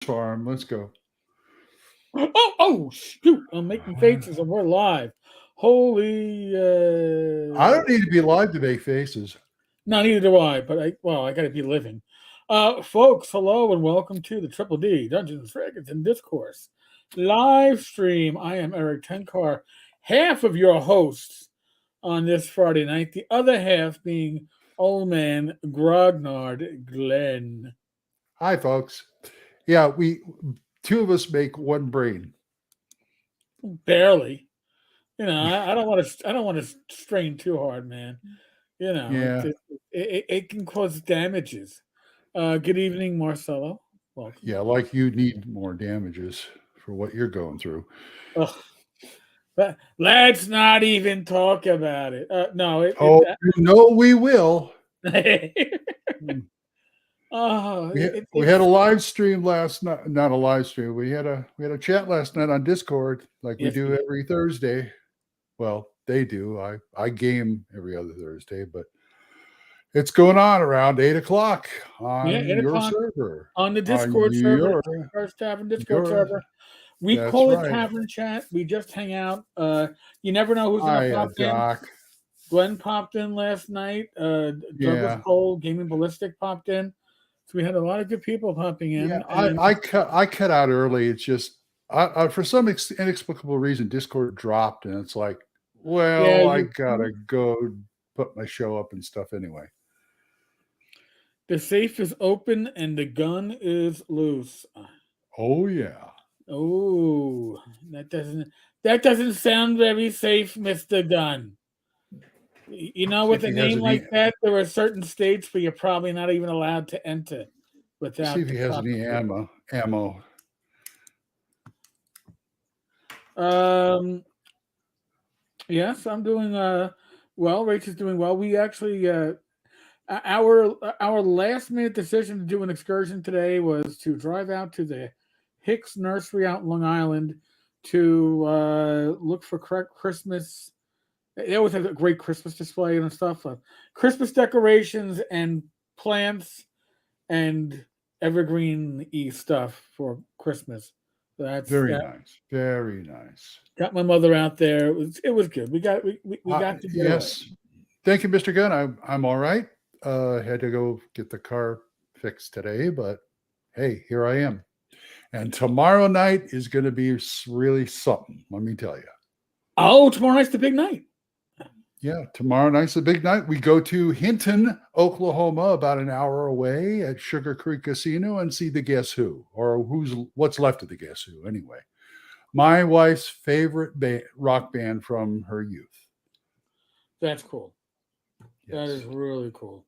Farm. Let's go. Oh, shoot. I'm making faces and we're live. Holy. I don't need to be live to make faces. No, neither do I, but I got to be living. Folks, hello and welcome to the Triple D Dungeons, Dragons, and Discourse live stream. I am Glen Tenkar, half of your hosts on this Friday night, the other half being old man Grognard Glen. Hi, folks. Yeah, two of us make one brain. Barely. You know, I don't want to strain too hard, man. You know, Yeah. it can cause damages. Good evening, Marcelo. Welcome. Yeah, like you need more damages for what you're going through. Ugh. But let's not even talk about it. No. We will. We had a live stream last night. Not a live stream. We had a chat last night on Discord, like we do every Thursday. Well, they do. I game every other Thursday, but it's going on around 8 o'clock on your server. On the Discord server, First Tavern Discord server. We call it Tavern Chat. We just hang out. You never know who's going to pop in. Glenn popped in last night. Douglas Cole, Gaming Ballistic popped in. So we had a lot of good people popping in. Yeah, I cut out early. It's just for some inexplicable reason, Discord dropped, and it's like, I gotta go put my show up and stuff anyway. The safe is open and the gun is loose. Oh yeah. Oh, that doesn't sound very safe, Mr. Gunn. You know, with a name like that, there are certain states where you're probably not even allowed to enter without. See if he has any ammo. Yes, I'm doing well. Rachel's doing well. We actually our last minute decision to do an excursion today was to drive out to the Hicks Nursery out in Long Island to look for Christmas. They always have a great Christmas display and stuff. Christmas decorations and plants and evergreen-y stuff for Christmas. So that's very nice. Very nice. Got my mother out there. It was good. We got to do yes. It. Thank you, Mr. Gunn. I'm all right. Had to go get the car fixed today, but hey, here I am. And tomorrow night is going to be really something, let me tell you. Oh, tomorrow night's the big night. Yeah, tomorrow night's the big night. We go to Hinton, Oklahoma, about an hour away at Sugar Creek Casino and see the Guess Who, or what's left of the Guess Who, anyway. My wife's favorite rock band from her youth. That's cool. Yes. That is really cool.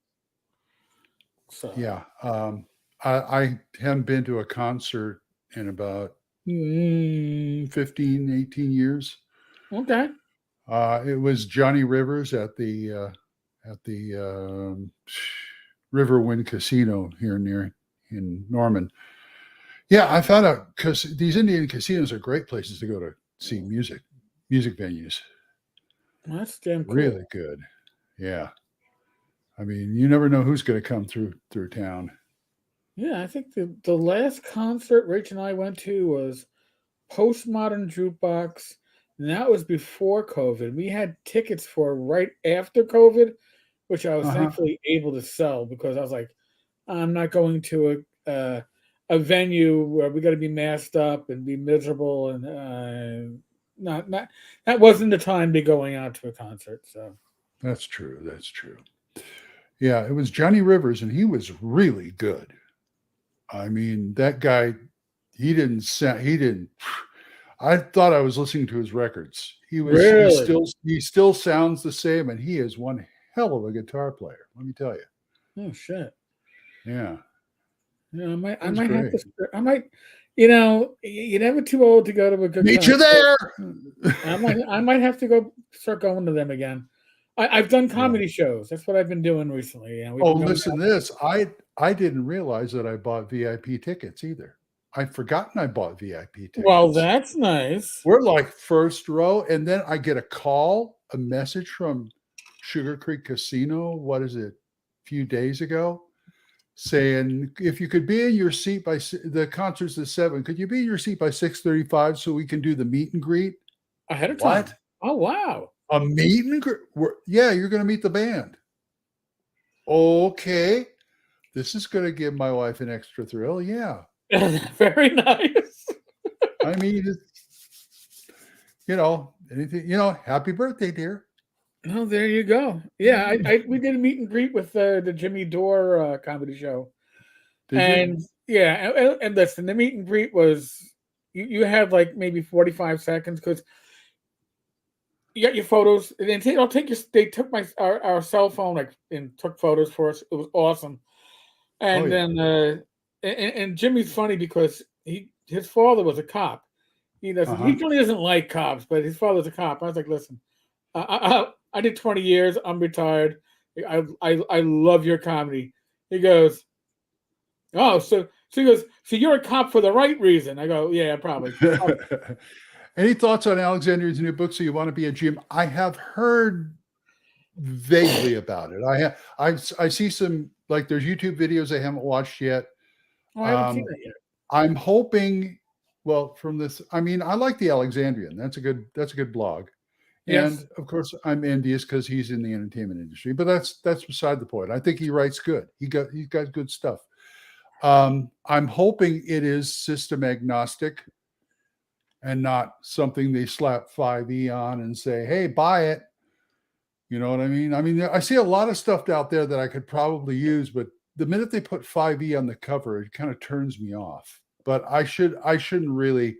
So yeah, I haven't been to a concert in about 15, 18 years. Okay. It was Johnny Rivers at the Riverwind Casino here in Norman. Yeah, I found out because these Indian casinos are great places to go to see music venues. That's damn cool. Really good. Yeah. I mean, you never know who's going to come through town. Yeah, I think the last concert Rach and I went to was Postmodern Jukebox, and that was before COVID. We had tickets for right after COVID, which I was thankfully able to sell because I was like, I'm not going to a venue where we got to be masked up and be miserable, and not that wasn't the time to be going out to a concert. So that's true. Yeah, it was Johnny Rivers, and he was really good. I mean, that guy, he didn't. I thought I was listening to his records. He still sounds the same, and he is one hell of a guitar player. Let me tell you. Oh shit. Yeah. Yeah, I might have to. I might. You know, you're never too old to go to a good. Meet you there. I might have to go start going to them again. I've done comedy shows. That's what I've been doing recently. You know, listen to this. I didn't realize that I bought VIP tickets either. I'd forgotten I bought VIP tickets. Well, that's nice. We're like first row, and then I get a message from Sugar Creek Casino. What is it? A few days ago. saying, if you could be in your seat by the concert's at 7, could you be in your seat by 6:35 so we can do the meet and greet? Ahead of time. What? Oh, wow. A meet and greet? Yeah, you're going to meet the band. Okay. This is going to give my wife an extra thrill. Yeah. Very nice. I mean, anything, happy birthday, dear. Oh, there you go. Yeah, we did a meet and greet with the Jimmy Dore comedy show. Did you? Yeah, and listen, the meet and greet was, you had like maybe 45 seconds because you got your photos, and then they took our cell phone and took photos for us. It was awesome. And yeah. then and Jimmy's funny because his father was a cop. He really doesn't like cops, but his father's a cop. I was like, listen, I did 20 years. I'm retired. I love your comedy. He goes, oh, so he goes, so you're a cop for the right reason. I go, yeah, probably. Any thoughts on Alexandria's new book? So you want to be a GM? I have heard vaguely about it. I see some, like, there's YouTube videos I haven't watched yet. Oh, I haven't seen that yet. I'm hoping, well, from this, I mean, I like the Alexandrian. That's a good blog. Yes. And of course, I'm envious because he's in the entertainment industry, but that's beside the point. I think he writes good. He's got good stuff. I'm hoping it is system agnostic and not something they slap 5e on and say, hey, buy it. You know what I mean? I mean, I see a lot of stuff out there that I could probably use, but the minute they put 5e on the cover, it kind of turns me off. But I shouldn't really,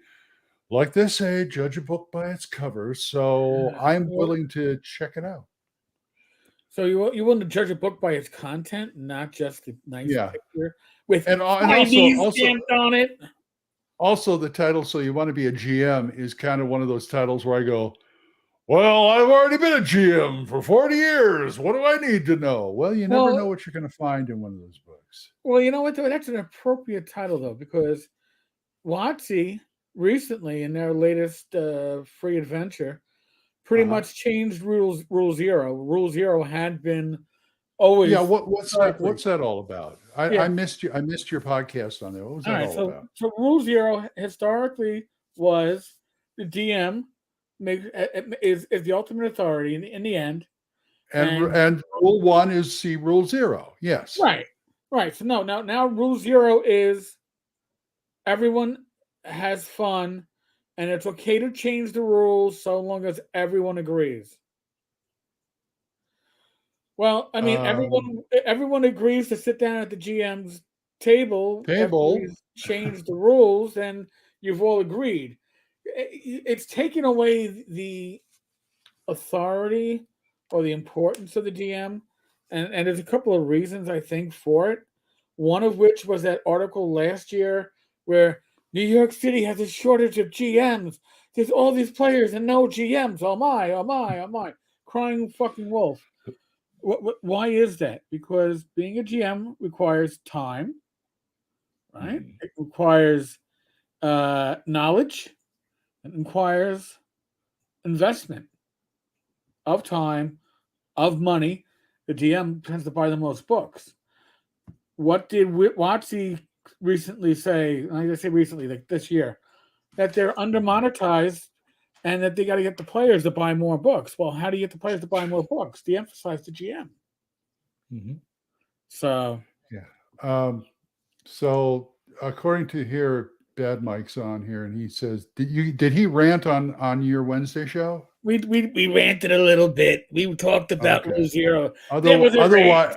like they say, judge a book by its cover. So I'm willing to check it out. So you want to judge a book by its content, not just the nice picture with and also stamped on it. Also, the title, So You Want to Be a GM, is kind of one of those titles where I go, well, I've already been a GM for 40 years. What do I need to know? Well, you never know what you're going to find in one of those books. Well, you know what, though? That's an appropriate title, though, because WotC recently, in their latest free adventure, pretty much changed Rule Zero. Rule Zero had been always. Yeah, what's that all about? I missed you. I missed your podcast on there. What was that all about? So Rule Zero historically was the DM is the ultimate authority in the end. And Rule 1 is see Rule 0. Yes. Right. So now Rule 0 is everyone has fun, and it's okay to change the rules so long as everyone agrees. Well, I mean, everyone agrees to sit down at the GM's table. Change the rules, and you've all agreed. It's taken away the authority or the importance of the DM, and there's a couple of reasons I think for it. One of which was that article last year where New York City has a shortage of GMs. There's all these players and no GMs. Oh my, crying fucking wolf. Why is that? Because being a GM requires time, right? It requires knowledge. It requires investment of time, of money. The DM tends to buy the most books. What did WotC recently say? I say recently, like this year, that they're under-monetized and that they got to get the players to buy more books. Well, how do you get the players to buy more books? De-emphasize the GM. Mm-hmm. So yeah. So according to here, Bad Mike's on here, and he says, "Did he rant on your Wednesday show?" We ranted a little bit. We talked about Rule Zero. Otherwise,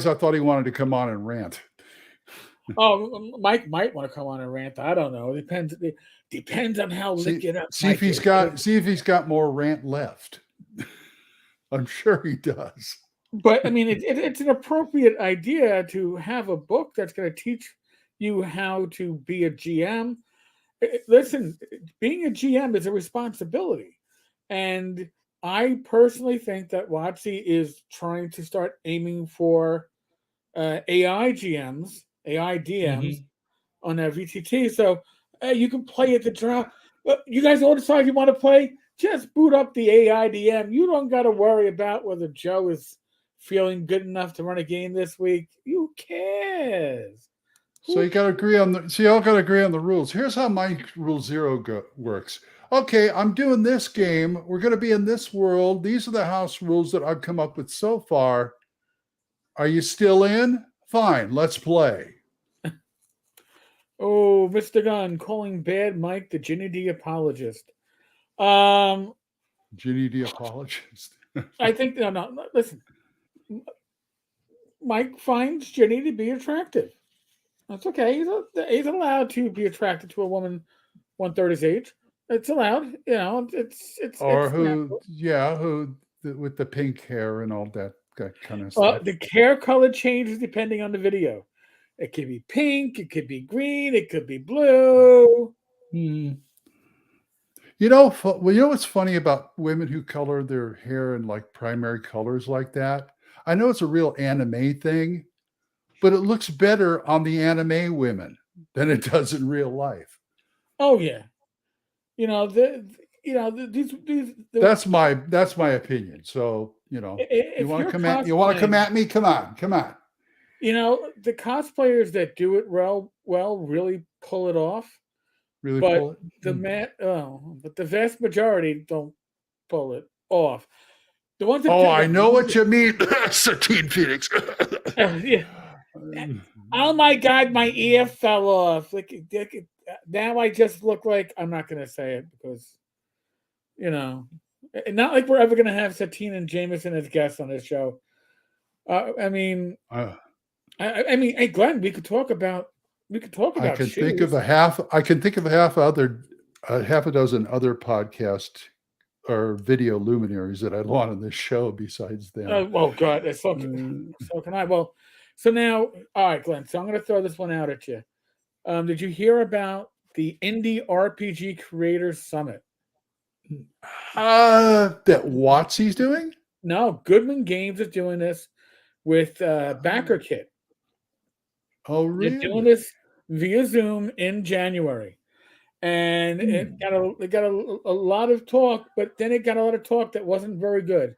I thought he wanted to come on and rant. Oh, Mike might want to come on and rant. I don't know. It depends on how lick it up. See if he's got more rant left. I'm sure he does. But I mean, it's an appropriate idea to have a book that's going to teach you how to be a GM. Listen, being a GM is a responsibility, and I personally think that WotC is trying to start aiming for AI GMs, AI DMs on their VTT. So you can play at the draw. You guys all decide you want to play. Just boot up the AI DM. You don't got to worry about whether Joe is feeling good enough to run a game this week. Who cares? So you got to agree on the. So you all got to agree on the rules. Here's how my rule zero works. Okay, I'm doing this game. We're going to be in this world. These are the house rules that I've come up with so far. Are you still in? Fine, let's play. Oh, Mr. Gunn calling Bad Mike the Ginny D apologist. Ginny D apologist. I think no. Listen, Mike finds Ginny to be attractive. That's okay. He's allowed to be attracted to a woman 1/3 his age. It's allowed. You know, Or it's who? natural. Yeah, who with the pink hair and all that kind of stuff. The hair color changes depending on the video. It could be pink, it could be green, it could be blue. You know, well, you know what's funny about women who color their hair in like primary colors like that? I know it's a real anime thing, but it looks better on the anime women than it does in real life. Oh yeah, you know these. That's my opinion. So you know, you want to come at me? Come on. You know, the cosplayers that do it well really pull it off. Really But pull it. but the vast majority don't pull it off. The ones that I know what you mean, Satine Phoenix. yeah. Oh my God, my ear fell off. Now I just look like I'm not going to say it because, not like we're ever going to have Satine and Jameson as guests on this show. I mean, hey, Glenn, we could talk about I can shoes. think of a half a dozen other podcast or video luminaries that I'd want on this show besides them. Oh God, so can I. Well, so now, all right, Glenn. So I'm going to throw this one out at you. Did you hear about the Indie RPG Creators Summit? That WotC's doing? No, Goodman Games is doing this with Backer Kit. Oh, really? They're doing this via Zoom in January, and it got a lot of talk, but then it got a lot of talk that wasn't very good.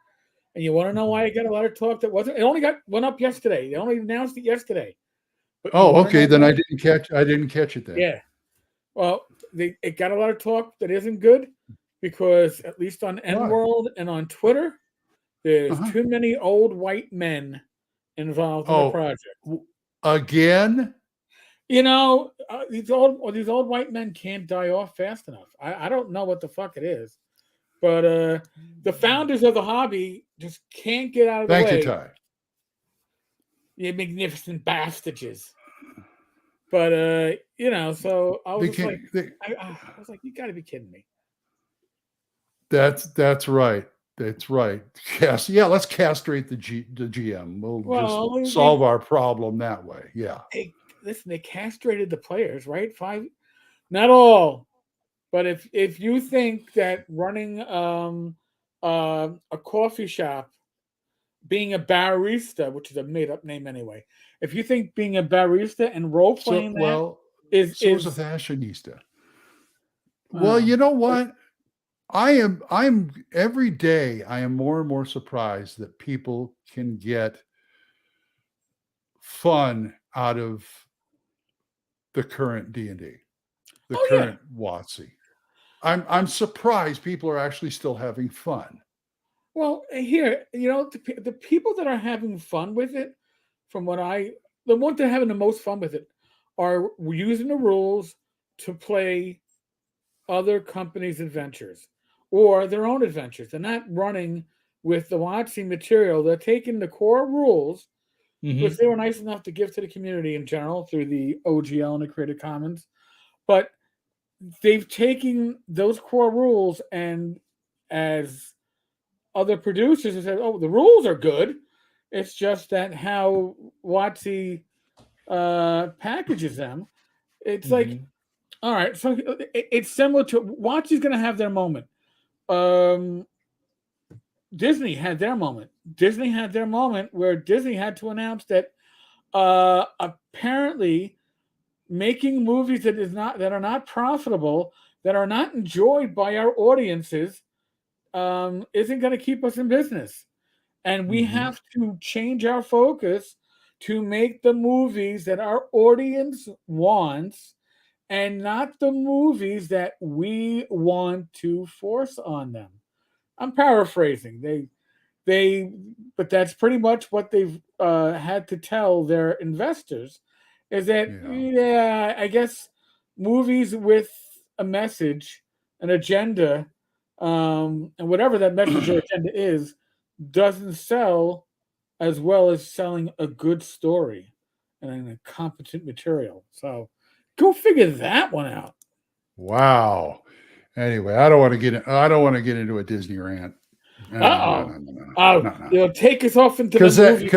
And you want to know why it got a lot of talk that wasn't? It only went up yesterday. They only announced it yesterday. Okay. Then I didn't catch it then. Yeah. Well, it got a lot of talk that isn't good because at least on N-World and on Twitter, there's too many old white men involved in the project. Again? You know, these old white men can't die off fast enough. I don't know what the fuck it is, but the founders of the hobby just can't get out of the way. Thank you, Ty. You magnificent bastards. But so I was I was like, you got to be kidding me. That's right. That's right. Let's castrate the GM. We'll just solve our problem that way. Yeah. They castrated the players, right? 5, not all, but if you think that running a coffee shop, being a barista, which is a made up name anyway, if you think being a barista and role playing is a fashionista. Well, you know what? I'm every day I am more and more surprised that people can get fun out of the current D&D, the current WotC. I'm surprised people are actually still having fun. Well, here, the people that are having fun with it, the ones that are having the most fun with it are using the rules to play other companies' adventures or their own adventures. They're not running with the WotC material. They're taking the core rules, which they were nice enough to give to the community in general through the OGL and the Creative Commons. But they've taken those core rules and as other producers have said, oh, the rules are good. It's just that how WotC packages them. It's like, all right, so it's similar to WotC's going to have their moment. Disney had their moment. Disney had their moment where Disney had to announce that apparently making movies that are not profitable, that are not enjoyed by our audiences, isn't going to keep us in business. And we have to change our focus to make the movies that our audience wants and not the movies that we want to force on them. I'm paraphrasing. But that's pretty much what they've had to tell their investors is that, yeah, I guess movies with a message, an agenda, and whatever that message or agenda is, doesn't sell as well as selling a good story and a competent material. So go figure that one out. Wow. Anyway, I don't want to get into a Disney rant. No. No. Take us off into Because the movie.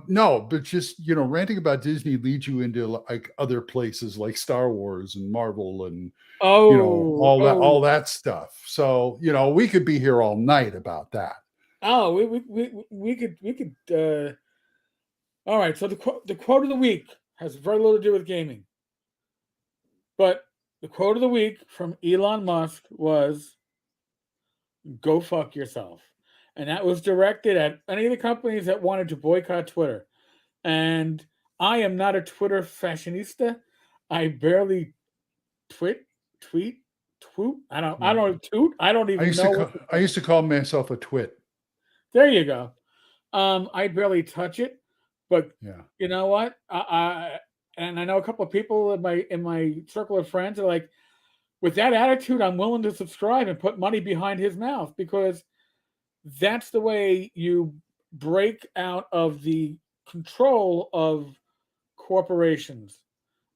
No, but just ranting about Disney leads you into like other places like Star Wars and Marvel and all that stuff. So we could be here all night about that. Oh, we could. All right. So the quote of the week has very little to do with gaming, but the quote of the week from Elon Musk was, "Go fuck yourself," and that was directed at any of the companies that wanted to boycott Twitter. And I am not a Twitter fashionista. I barely tweet. I don't toot. I don't even know. I used to call myself a twit. There you go. I barely touch it, but yeah. You know what? And I know a couple of people in my circle of friends are like, with that attitude, I'm willing to subscribe and put money behind his mouth, because that's the way you break out of the control of corporations.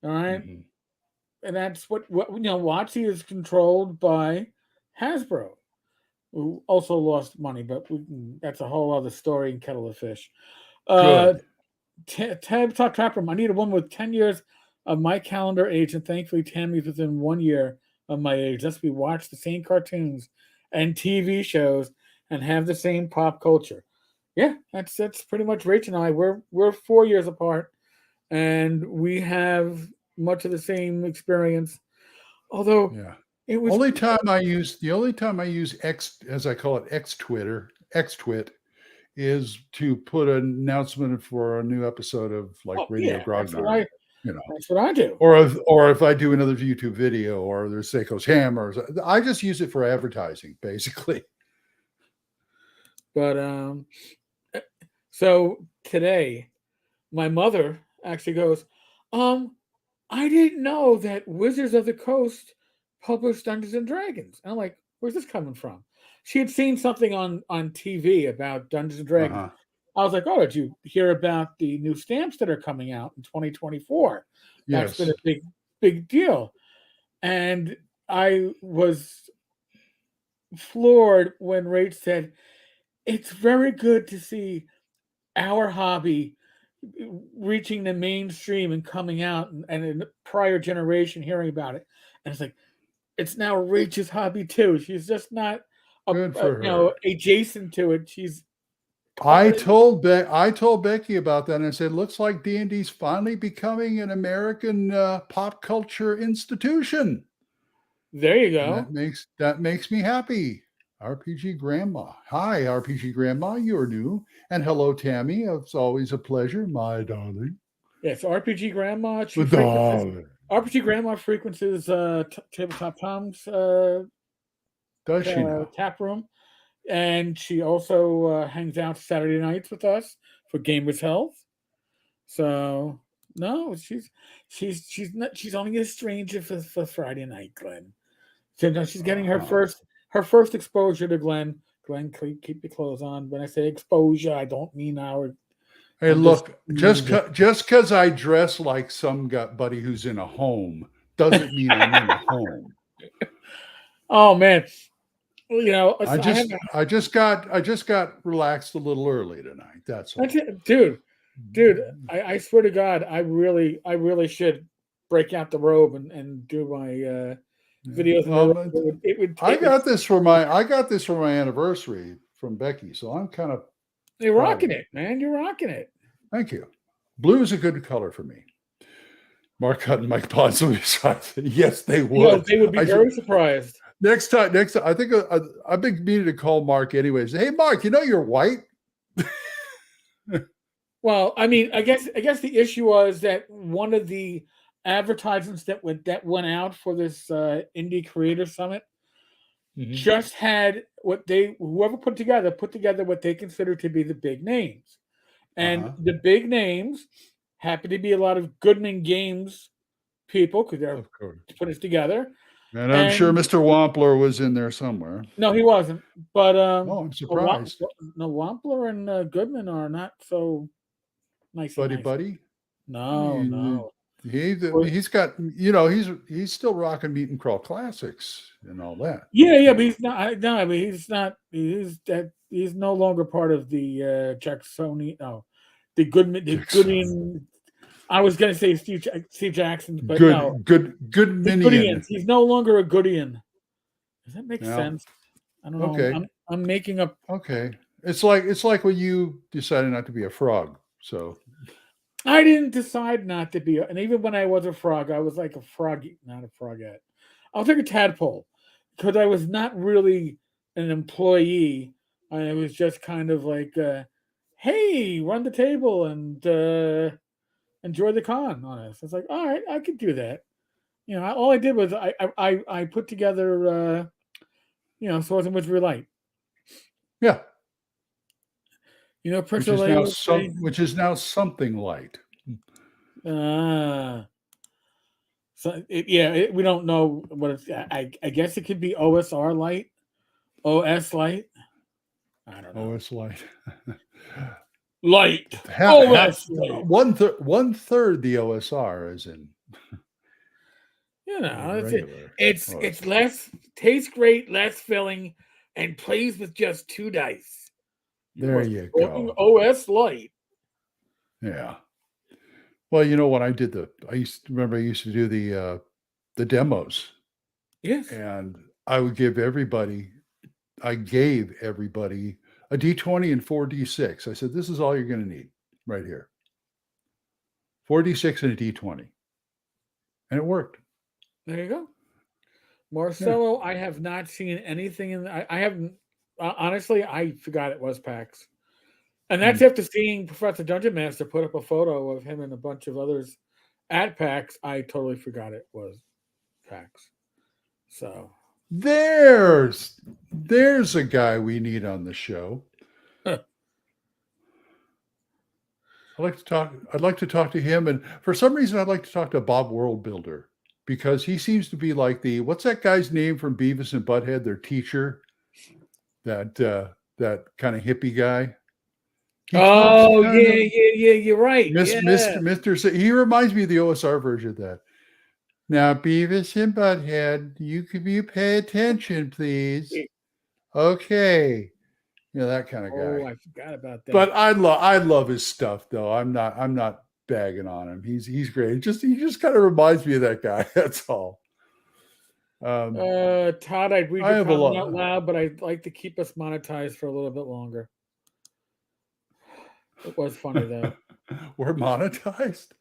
All right. And that's what WotC is controlled by Hasbro, who also lost money, but that's a whole other story and kettle of fish. Tab Trapper, I need a woman with 10 years of my calendar age, and thankfully Tammy's within 1 year of my age. Thus we watch the same cartoons and TV shows and have the same pop culture. Yeah, that's pretty much Rachel and I. We're 4 years apart, and we have much of the same experience. Although it was the only time I use X, as I call it, X-Twit, is to put an announcement for a new episode of Radio Grogs. That's what I do. Or if I do another YouTube video, or there's Seiko's Ham, or I just use it for advertising, basically. But so today, my mother actually goes, I didn't know that Wizards of the Coast published Dungeons and Dragons. And I'm like, where's this coming from? She had seen something on TV about Dungeons and Dragons. I was like, oh, did you hear about the new stamps that are coming out in 2024? That's been a big deal. And I was floored when Rach said, it's very good to see our hobby reaching the mainstream and coming out, and in the prior generation hearing about it. And it's like, it's now Rach's hobby too. She's just not adjacent to it. I told Becky about that, and I said, looks like D&D's finally becoming an American pop culture institution. There you go. And that makes me happy. RPG Grandma. Hi, RPG Grandma. You're new. And hello, Tammy. It's always a pleasure, my darling. Yes, RPG Grandma. RPG Grandma frequencies Tabletop Tom's does she now? tap room, and she also hangs out Saturday nights with us for Gamers Health. So no, she's only a stranger for Friday night, Glenn. So no, she's getting her first exposure to Glenn. Glenn, keep your clothes on. When I say exposure, I don't mean our. Hey, look, just because I dress like some buddy who's in a home doesn't mean I'm in a home. Oh man, I just got relaxed a little early tonight. That's all. Dude. I swear to God, I really should break out the robe and do my videos. I got this for my anniversary from Becky, so I'm kind of. You're rocking it, man. You're rocking it. Thank you. Blue is a good color for me. Mark Hutt and Mike Ponce. Yes, they would. They would be very surprised. Next time, I think I've been meaning to call Mark anyways. Hey, Mark, you're white. Well, I mean, I guess the issue was that one of the advertisements that went out for this indie creator summit just had whoever put together what they consider to be the big names, and the big names happen to be a lot of Goodman Games people because they're Of course. put us together. And I'm sure Mr. Wampler was in there somewhere. No, he wasn't. But I'm surprised. No, Wampler and Goodman are not so nice. Buddy. No. He's got he's still rocking Meet and Crawl Classics and all that. Yeah, but he's not. No, I mean he's not. He's no longer part of the Jacksoni. No, the Goodman. I was going to say Steve Jackson, but no. Good Minion. He's no longer a Goodian. Does that make sense? I don't know. Okay. I'm making up. Okay. It's like when you decided not to be a frog. So I didn't decide not to be, and even when I was a frog, I was like a froggy, not a frogette. I was like a tadpole because I was not really an employee. I was just kind of like, hey, run the table and enjoy the con on us. It's like, all right, I could do that. All I did was I put together, Swords and Wizardry Light. Yeah. Prince which is now something light. So we don't know what it's. I guess it could be OSR light, OS light. I don't know. OS light. Light. OS light. One third the OSR is in. It's less, tastes great, less filling, and plays with just 2 dice. There you go. OS light. Yeah. Well, when I did I used to do the demos. Yes. And I gave everybody a D20 and 4D6. I said, this is all you're going to need right here. 4D6 and a D20. And it worked. There you go. Marcelo, yeah. I have not seen anything in I haven't honestly, I forgot it was PAX. And that's after seeing Professor Dungeon Master put up a photo of him and a bunch of others at PAX. I totally forgot it was PAX. So there's a guy we need on the show. Huh. I'd like to talk to him, and for some reason I'd like to talk to Bob Worldbuilder, because he seems to be like what's that guy's name from Beavis and Butthead, their teacher, that kind of hippie guy. Yeah, you're right. Mr. He reminds me of the OSR version of that. Now, Beavis and Butthead, you pay attention, please. Okay. That kind of guy. Oh, I forgot about that. But I love his stuff, though. I'm not bagging on him. He's great. He just kind of reminds me of that guy. That's all. Todd, I'd read your comment out loud, but I'd like to keep us monetized for a little bit longer. It was funny though. We're monetized?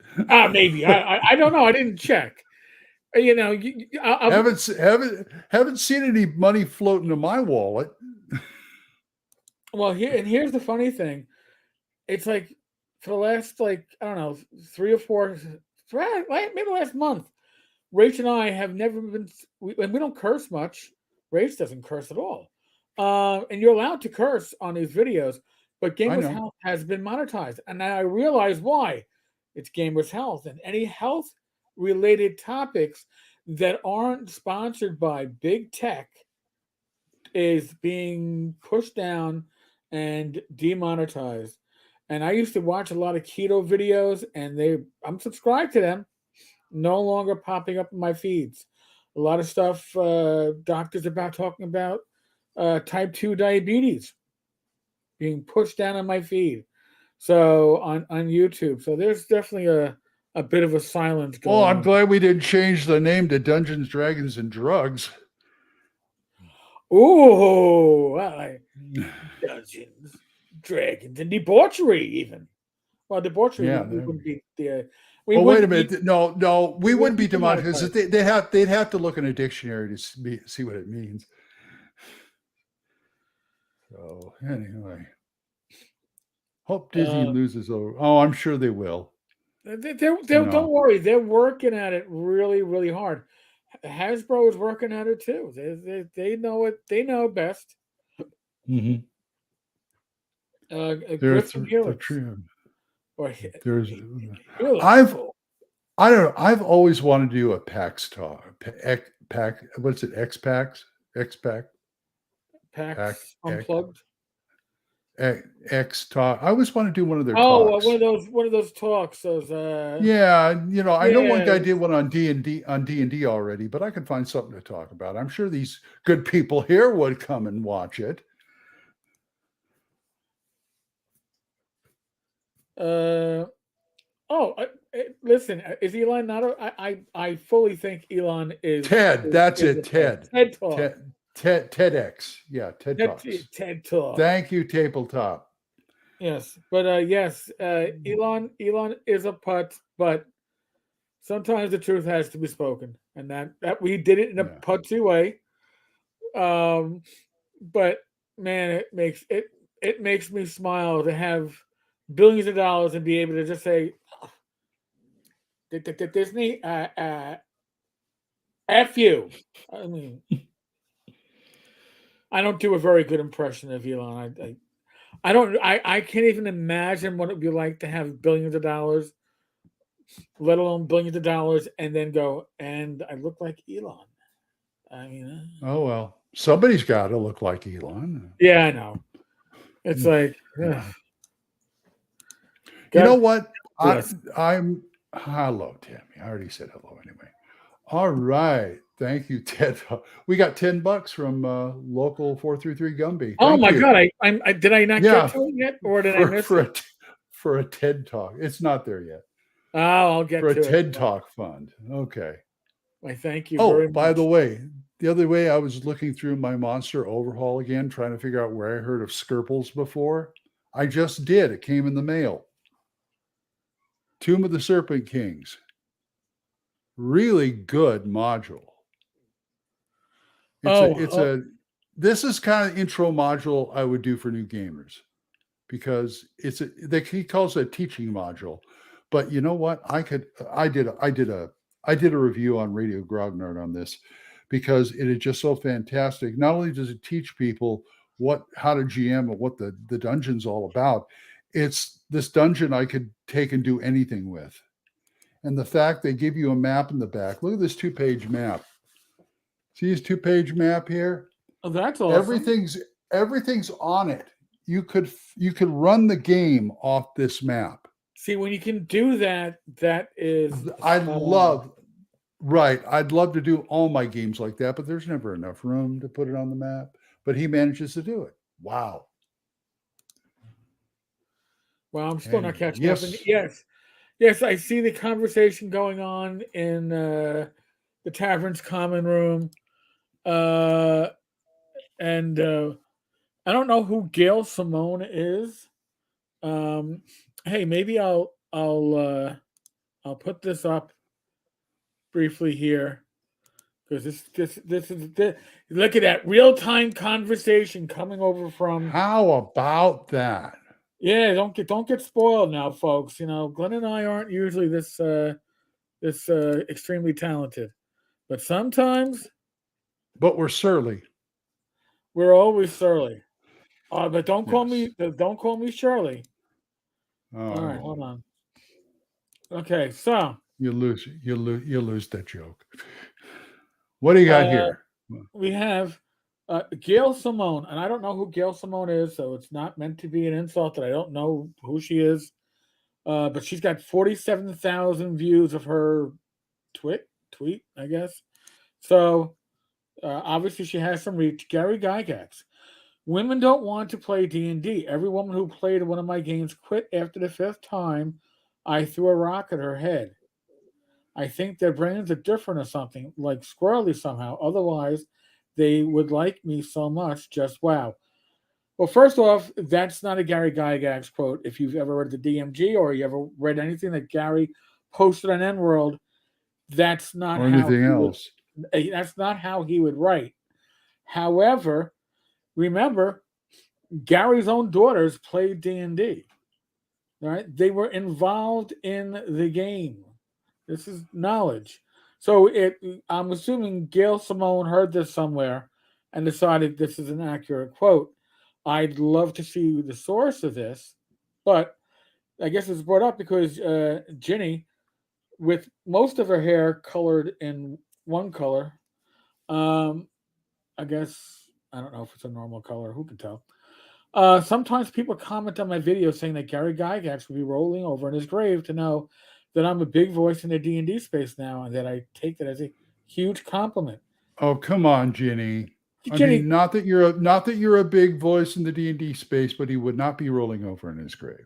Maybe. I don't know. I didn't check. I haven't seen any money floating in my wallet. Well, here's the funny thing. It's like for the last 3 or 4, maybe last month, Rach and I have never been. We don't curse much. Rach doesn't curse at all, and you're allowed to curse on these videos. But Gamers Health has been monetized, and I realize why. It's Gamers Health, and any health-related topics that aren't sponsored by big tech is being pushed down and demonetized. And I used to watch a lot of keto videos, and I'm subscribed to them. No longer popping up in my feeds. A lot of stuff doctors talking about type 2 diabetes being pushed down on my feed. So on YouTube. So there's definitely a bit of a silence going on. I'm glad we didn't change the name to Dungeons, Dragons, and Drugs. Ooh, Dungeons, Dragons, and debauchery even. Well, debauchery wouldn't be the We Oh, wait a wouldn't be, minute. No, we wouldn't be demonetized. demonetized because they'd have to look in a dictionary to see what it means. So anyway, hope Disney loses over. Oh, I'm sure they will. Don't worry, they're working at it really, really hard. Hasbro is working at it too. They know it. They know best. Mm-hmm. Griffin Helix. True. Or There's. Helix. I don't know. I've always wanted to do a PAX talk. Pack. What's it? X PAX. PAX Unplugged. X talk. I always want to do one of their talks. One of those talks. Those. Yeah, I know one guy did one on D&D already, but I could find something to talk about. I'm sure these good people here would come and watch it. Listen, is Elon not I fully think Elon is Ted. That's it, Ted. TED Talk. TEDx. Yeah, TED Talks. TED Talk. Thank you, Tabletop. Yes, but yes, Elon is a putt, but sometimes the truth has to be spoken, and that we did it in a putsy way. But man, it makes me smile to have billions of dollars and be able to just say, Disney, F you. I mean, I don't do a very good impression of Elon. I can't even imagine what it would be like to have billions of dollars, let alone billions of dollars, and then go, and I look like Elon. I mean, oh well, somebody's got to look like Elon. Yeah, I know. It's like, you know what? Yes. I'm hello, Tammy. I already said hello anyway. All right. Thank you, Ted. We got $10 from local 433 Gumby. Oh my God! I did I not get to it yet, or did I miss it? For a TED Talk? It's not there yet. Oh, I'll get to it. For a TED Talk fund. Okay. Why, thank you very much. Oh, by the way, the other way I was looking through my Monster Overhaul again, trying to figure out where I heard of Skirples before. I just did. It came in the mail. Tomb of the Serpent Kings. Really good module. This is kind of intro module I would do for new gamers because he calls it a teaching module. But you know what? I did a review on Radio Grognard on this because it is just so fantastic. Not only does it teach people how to GM and what the dungeon's all about, it's this dungeon I could take and do anything with. And the fact they give you a map in the back. Look at this 2-page map. See this 2-page map here? Oh, that's awesome. Everything's on it. You could run the game off this map. See, when you can do that, that is I'd love to do all my games like that, but there's never enough room to put it on the map. But he manages to do it. Wow. Well, I'm still not catching up. Yes, I see the conversation going on in the Tavern's common room. And I don't know who Gail Simone is. Hey, maybe I'll put this up briefly here because this is look at that real-time conversation coming over from. How about that? Yeah, don't get spoiled now, folks. Glenn and I aren't usually this extremely talented, but sometimes. But we're surly. We're always surly. But don't call me Shirley. All right, hold on. Okay, so you lose that joke. What do you got here? We have Gail Simone, and I don't know who Gail Simone is, so it's not meant to be an insult that I don't know who she is. But she's got 47,000 views of her tweet, I guess. So obviously she has some reach. Gary Gygax. Women don't want to play D&D. Every woman who played one of my games quit after the 5th time I threw a rock at her head. I think their brains are different or something, like squirrely somehow. Otherwise, they would like me so much. Just wow. Well, first off, that's not a Gary Gygax quote. If you've ever read the DMG or you ever read anything that Gary posted on N World, that's not or how anything he would. else. That's not how he would write. However, remember, Gary's own daughters played D&D. Right? They were involved in the game. This is knowledge. So I'm assuming Gail Simone heard this somewhere and decided this is an accurate quote. I'd love to see the source of this, but I guess it's brought up because Ginny, with most of her hair colored in one color, um, I guess I don't know if it's a normal color. Who can tell? Sometimes people comment on my videos saying that Gary Gygax will be rolling over in his grave to know that I'm a big voice in the D&D space now, and that I take that as a huge compliment. Oh, come on, Ginny. I Jenny, mean, not that you're a big voice in the D&D space, but he would not be rolling over in his grave.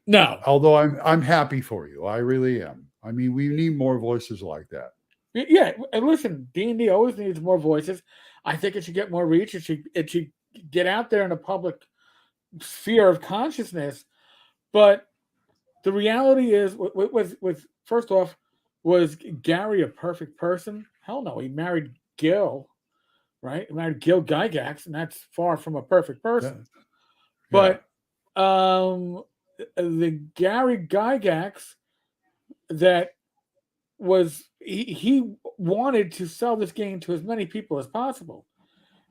no, Although I'm happy for you. I really am. I mean, we need more voices like that. yeah, and listen, D&D always needs more voices. I think it should get more reach. It should get out there in the public sphere of consciousness. But the reality is, was first off, was Gary a perfect person? Hell no. He married Gil, right? He married Gil Gygax, and that's far from a perfect person. Yeah. But the Gary Gygax that was he wanted to sell this game to as many people as possible,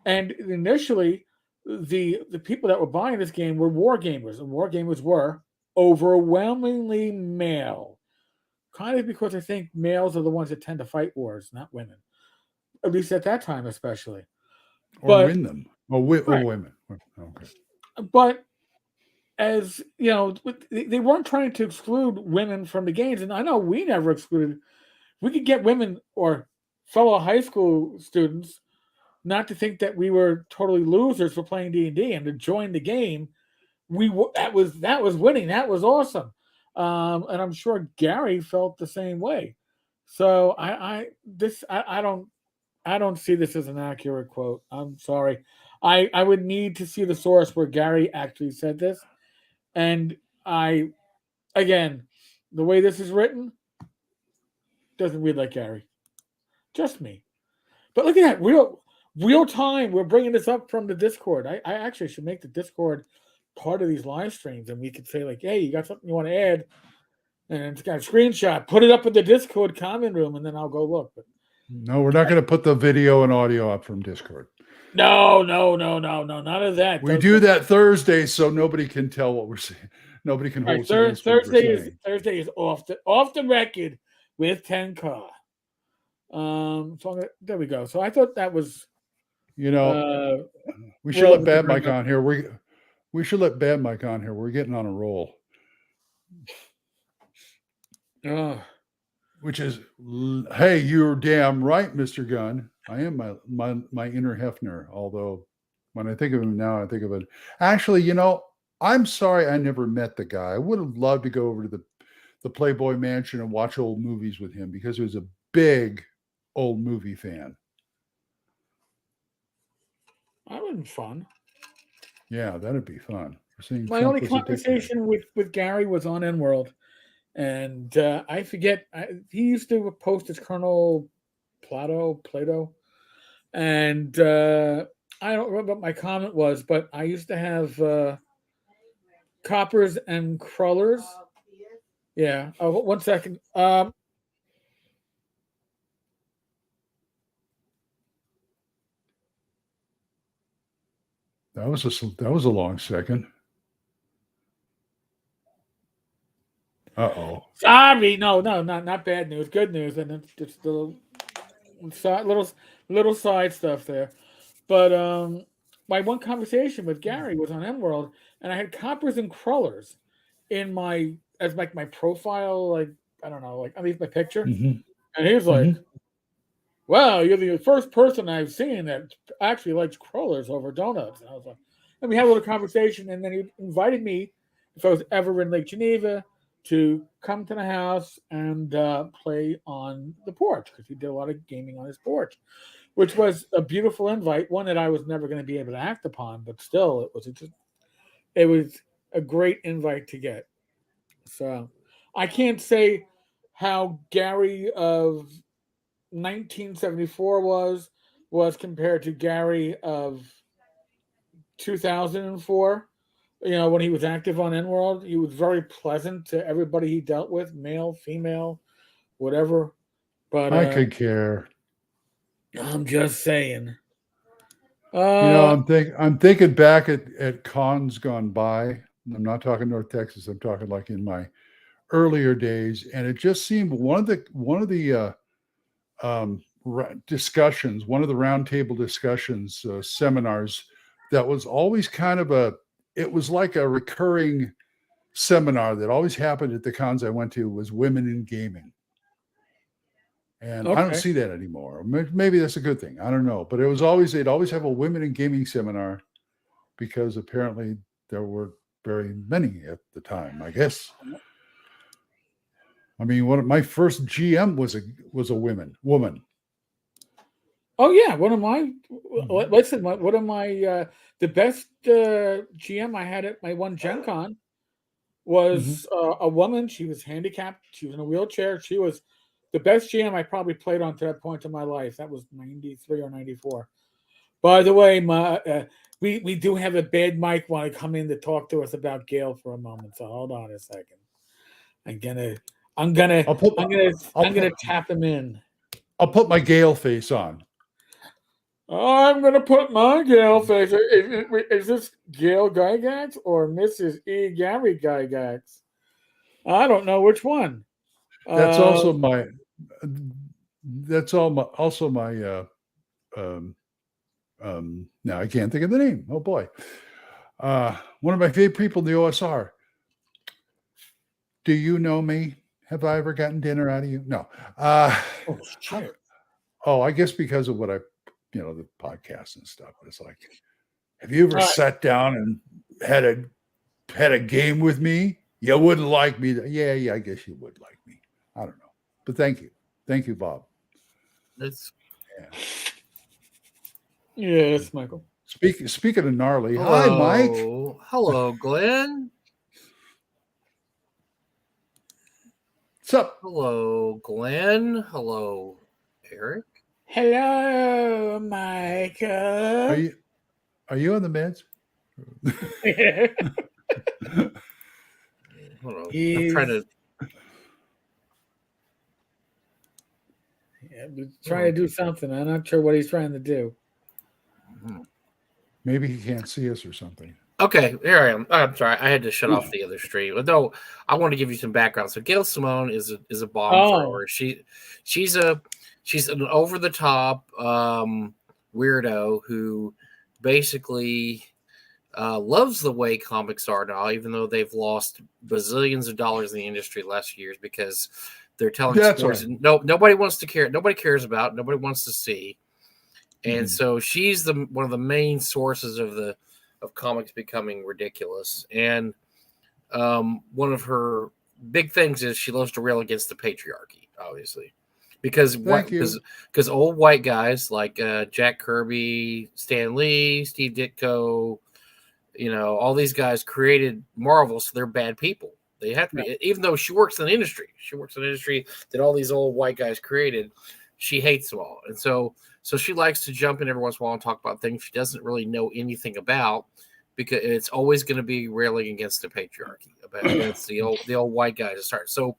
and initially the people that were buying this game were war gamers, and war gamers were overwhelmingly male, kind of because I think males are the ones that tend to fight wars, not women, at least at that time, especially. Or But win them. right, Women. Okay. but as you know, they weren't trying to exclude women from the games, and I know we never excluded. We could get women or fellow high school students not to think that we were totally losers for playing D&D and to join the game. That was winning. That was awesome, and I'm sure Gary felt the same way. So I don't see this as an accurate quote. I'm sorry. I would need to see the source where Gary actually said this, and I again, the way this is written doesn't read like Gary. Just me. But look at that real time. We're bringing this up from the Discord. I actually should make the Discord part of these live streams, and we could say like, "Hey, you got something you want to add?" And it's got a screenshot. Put it up in the Discord comment room, and then I'll go look. But No, we're not going to put the video and audio up from Discord. no, none of that. We do that Thursday, so nobody can tell what we're saying. Nobody can hold Thursday is off the record with Tenkar. So there we go. So I thought that was, we should let Bad Mike on here. We should let Bad Mike on here. We're getting on a roll. Which is, hey, you're damn right, Mr. Gunn. I am my inner Hefner. Although when I think of him now, I think of it. Actually, I'm sorry I never met the guy. I would have loved to go over to the Playboy Mansion and watch old movies with him because he was a big old movie fan. That would be fun. Yeah, that'd be fun. My only conversation with Gary was on N World, and I forget. He used to post as Colonel Plato, and I don't remember what my comment was, but I used to have coppers and crullers. Yeah. Oh, 1 second. That was a long second. Uh-oh. Sorry, no, not bad news. Good news, and it's just little side stuff there. But my one conversation with Gary was on N World, and I had coppers and crullers in my profile, like I don't know, like underneath my picture, and he was like, "Wow, you're the first person I've seen that actually likes crullers over donuts." And I was like, and we had a little conversation, and then he invited me if I was ever in Lake Geneva to come to the house and play on the porch because he did a lot of gaming on his porch, which was a beautiful invite, one that I was never going to be able to act upon, but still, it was a great invite to get. So I can't say how Gary of 1974 was compared to Gary of 2004. When he was active on N World, he was very pleasant to everybody he dealt with, male, female, whatever. But I could care. I'm just saying. I'm thinking back at cons gone by. I'm not talking North Texas. I'm talking like in my earlier days, and it just seemed one of the discussions, one of the roundtable discussions, seminars, that was always kind of it was like a recurring seminar that always happened at the cons I went to, was women in gaming. And I don't okay. see that anymore. Maybe that's a good thing. I don't know. But they'd always have a women in gaming seminar, because apparently there were very many at the time, I guess. I mean, my first GM was a woman. Oh yeah, one of my the best GM I had at my one Gen Con was a woman. She was handicapped. She was in a wheelchair. She was the best GM I probably played on to that point in my life. That was 93 or 94. By the way, we do have a bad mic want to come in to talk to us about Gail for a moment. So hold on a second. I'm gonna tap him in. I'll put my Gale face on. I'm gonna put my Gail face. Is this Gail Gygax or Mrs. E. Gary Gygax? I don't know which one. That's also my. Now I can't think of the name. Oh boy. One of my favorite people in the OSR. Do you know me? Have I ever gotten dinner out of you? No. Oh shit. I guess because of what the podcast and stuff. It's like, have you ever sat down and had a game with me? You wouldn't like me. Yeah, I guess you would like me. I don't know. But thank you, Bob. Yes, Michael. Speaking of gnarly, hello. Hi, Mike. Hello, Glenn. What's up? Hello, Glenn. Hello, Eric. Hello, Michael. Are you on the meds? Hold on. I'm trying to. Trying to do something. I'm not sure what he's trying to do. Maybe he can't see us or something. Okay, here I am. I'm sorry, I had to shut off the other stream. Though I want to give you some background. So Gail Simone is a bomb thrower. She's an over the top weirdo who basically loves the way comics are now, even though they've lost bazillions of dollars in the industry the last few years because they're telling stories nobody wants to care. Nobody cares about. Nobody wants to see. And so she's one of the main sources of comics becoming ridiculous. And one of her big things is she loves to rail against the patriarchy, obviously, because old white guys like Jack Kirby, Stan Lee, Steve Ditko, all these guys created Marvel, so they're bad people. They have to be, even though she works in the industry. She works in an industry that all these old white guys created. She hates them all, and so she likes to jump in every once in a while and talk about things she doesn't really know anything about, because it's always going to be railing against the patriarchy, against the old white guys to start. So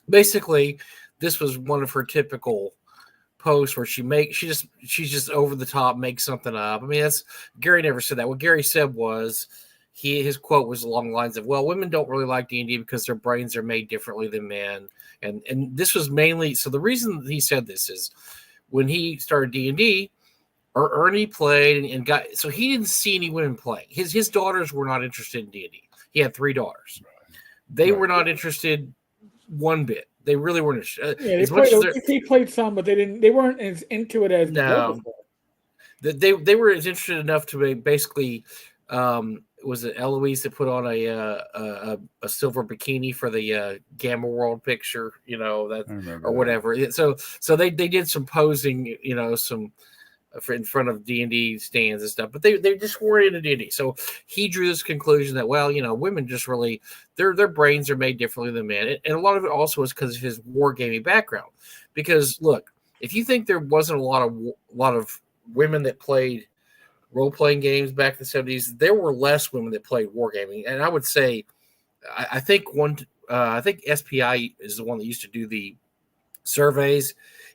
basically, this was one of her typical posts where she's just over the top, makes something up. I mean, Gary never said that. What Gary said was his quote was along the lines of, "Well, women don't really like D&D because their brains are made differently than men," and this was mainly so. The reason he said this is when he started D&D, Ernie played and got, so he didn't see any women playing. His daughters were not interested in D&D. He had 3 daughters. They were not interested one bit. They really weren't interested. He played some, but they weren't as into it as they were as interested enough to basically was it Eloise that put on a silver bikini for the Gamma World picture, or whatever. So they did some posing, some in front of D&D stands and stuff, but they just weren't into D&D. So he drew this conclusion that, well, women just really, their brains are made differently than men. And a lot of it also is because of his wargaming background. Because look, if you think there wasn't a lot of women that played role-playing games back in the 70s, there were less women that played wargaming. And I would say, I think SPI is the one that used to do the surveys.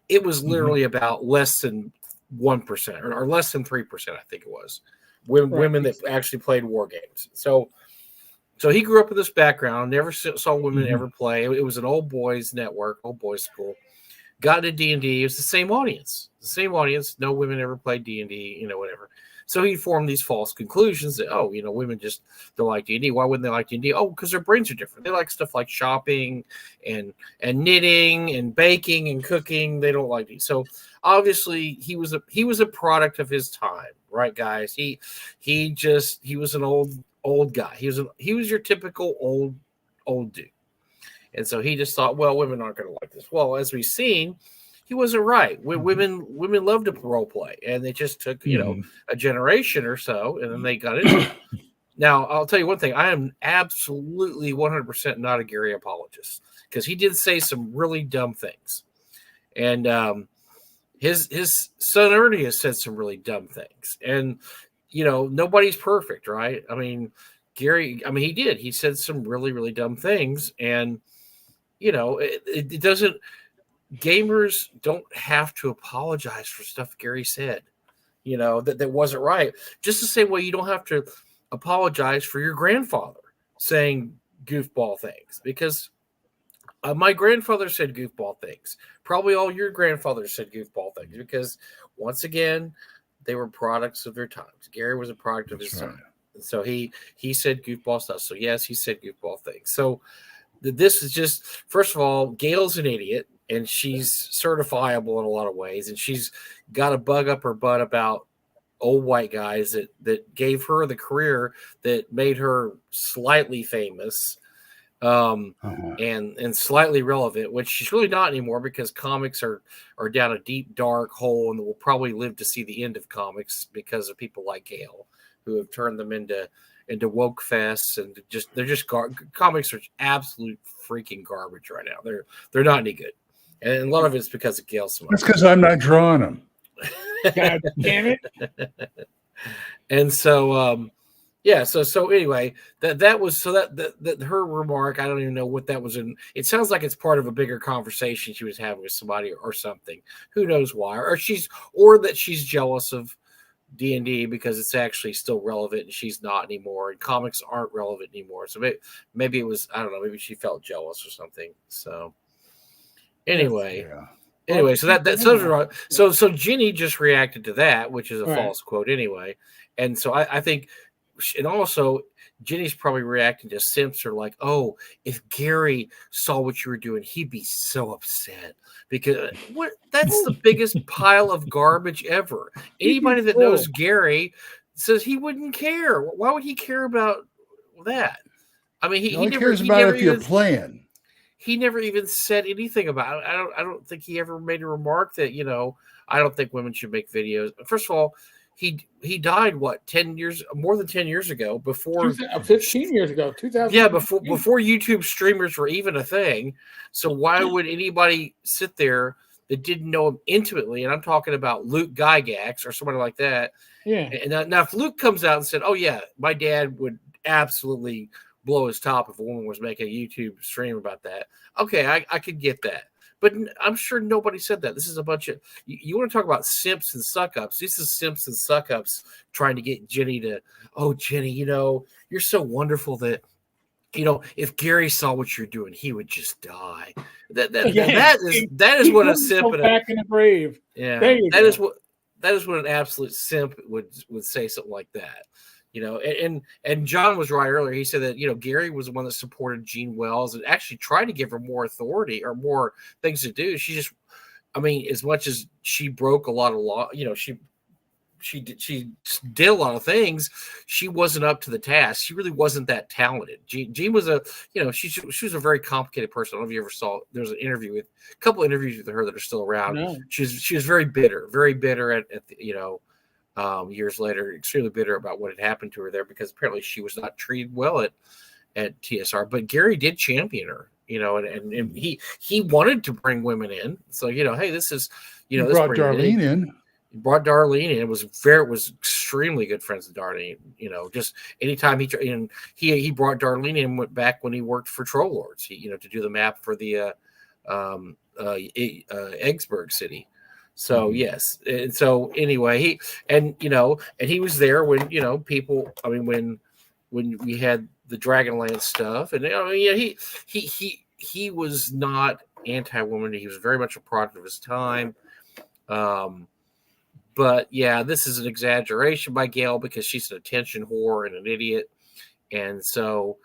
It was literally about less than 1% or less than 3%, I think it was, women that actually played war games. So he grew up with this background, never saw women ever play. It was an old boys network, old boys school. Got into D&D. It was the same audience. No women ever played D&D, whatever. So he formed these false conclusions that, women just don't like D&D. Why wouldn't they like D&D? Oh, because their brains are different. They like stuff like shopping and knitting and baking and cooking. They don't like D&D. So obviously he was a product of his time, right, guys? He was an old guy. He was your typical old dude. And so he just thought, well, women aren't going to like this. Well, as we've seen, he wasn't right. Women love to role play, and it just took a generation or so, and then they got into it. Now, I'll tell you one thing: I am absolutely 100% not a Gary apologist, because he did say some really dumb things, and his son Ernie has said some really dumb things, and nobody's perfect, right? I mean, Gary, he did. He said some really, really dumb things, and it doesn't. Gamers don't have to apologize for stuff Gary said, that wasn't right. Just the same way you don't have to apologize for your grandfather saying goofball things, because my grandfather said goofball things. Probably all your grandfathers said goofball things, because once again, they were products of their times. Gary was a product of his time. And so he said goofball stuff. So yes, he said goofball things. So this is just, first of all, Gail's an idiot. And she's certifiable in a lot of ways. And she's got a bug up her butt about old white guys that gave her the career that made her slightly famous and slightly relevant, which she's really not anymore, because comics are down a deep, dark hole, and will probably live to see the end of comics because of people like Gail, who have turned them into woke fests, and they're just comics are absolute freaking garbage right now. They're not any good. And a lot of it's because of Gail Simone. That's because I'm not drawing them. God damn it. And so, So anyway, that was that her remark. I don't even know what that was in. It sounds like it's part of a bigger conversation she was having with somebody or something. Who knows why? Or that she's jealous of D&D because it's actually still relevant and she's not anymore, and comics aren't relevant anymore. So maybe it was, I don't know. Maybe she felt jealous or something. So. Anyway, so Ginny just reacted to that, which is a false quote anyway, and so I think, and also Ginny's probably reacting to simps are like, oh, if Gary saw what you were doing, he'd be so upset, because that's the biggest pile of garbage ever. Anybody that knows Gary says he wouldn't care. Why would he care about that? I mean, he never cares about if you're playing. He never even said anything about it. I don't think he ever made a remark that, I don't think women should make videos. First of all, he died more than 10 years ago, before 15 years ago, 2000. Yeah, before YouTube streamers were even a thing. So why would anybody sit there that didn't know him intimately? And I'm talking about Luke Gygax or somebody like that. Yeah. And now if Luke comes out and said, oh yeah, my dad would absolutely blow his top if a woman was making a YouTube stream about that. Okay, I could get that. But I'm sure nobody said that. This is a bunch of, you want to talk about simps and suck-ups. This is simps and suck-ups trying to get Jenny to, oh, Jenny, you're so wonderful that, if Gary saw what you're doing, he would just die. That is what a simp back in the grave. Yeah, that is what an absolute simp would say, something like that. And John was right earlier. He said that, Gary was the one that supported Gene Wells and actually tried to give her more authority or more things to do. She just, as much as she broke a lot of law, she she did a lot of things. She wasn't up to the task. She really wasn't that talented. Jean was she was a very complicated person. I don't know if you ever saw. There's a couple interviews with her that are still around. No. She was very bitter at the, years later, extremely bitter about what had happened to her there, because apparently she was not treated well at TSR. But Gary did champion her, and he wanted to bring women in. So, hey, this is, he brought Darlene in. He brought Darlene in. It was extremely good friends with Darlene. Just anytime he brought Darlene in, went back when he worked for Troll Lords, to do the map for the Eggsburg City. So yes, and so anyway, he was there when people. I mean, when we had the Dragonlance stuff, and he was not anti-woman. He was very much a product of his time. But yeah, this is an exaggeration by Gail, because she's an attention whore and an idiot, and so.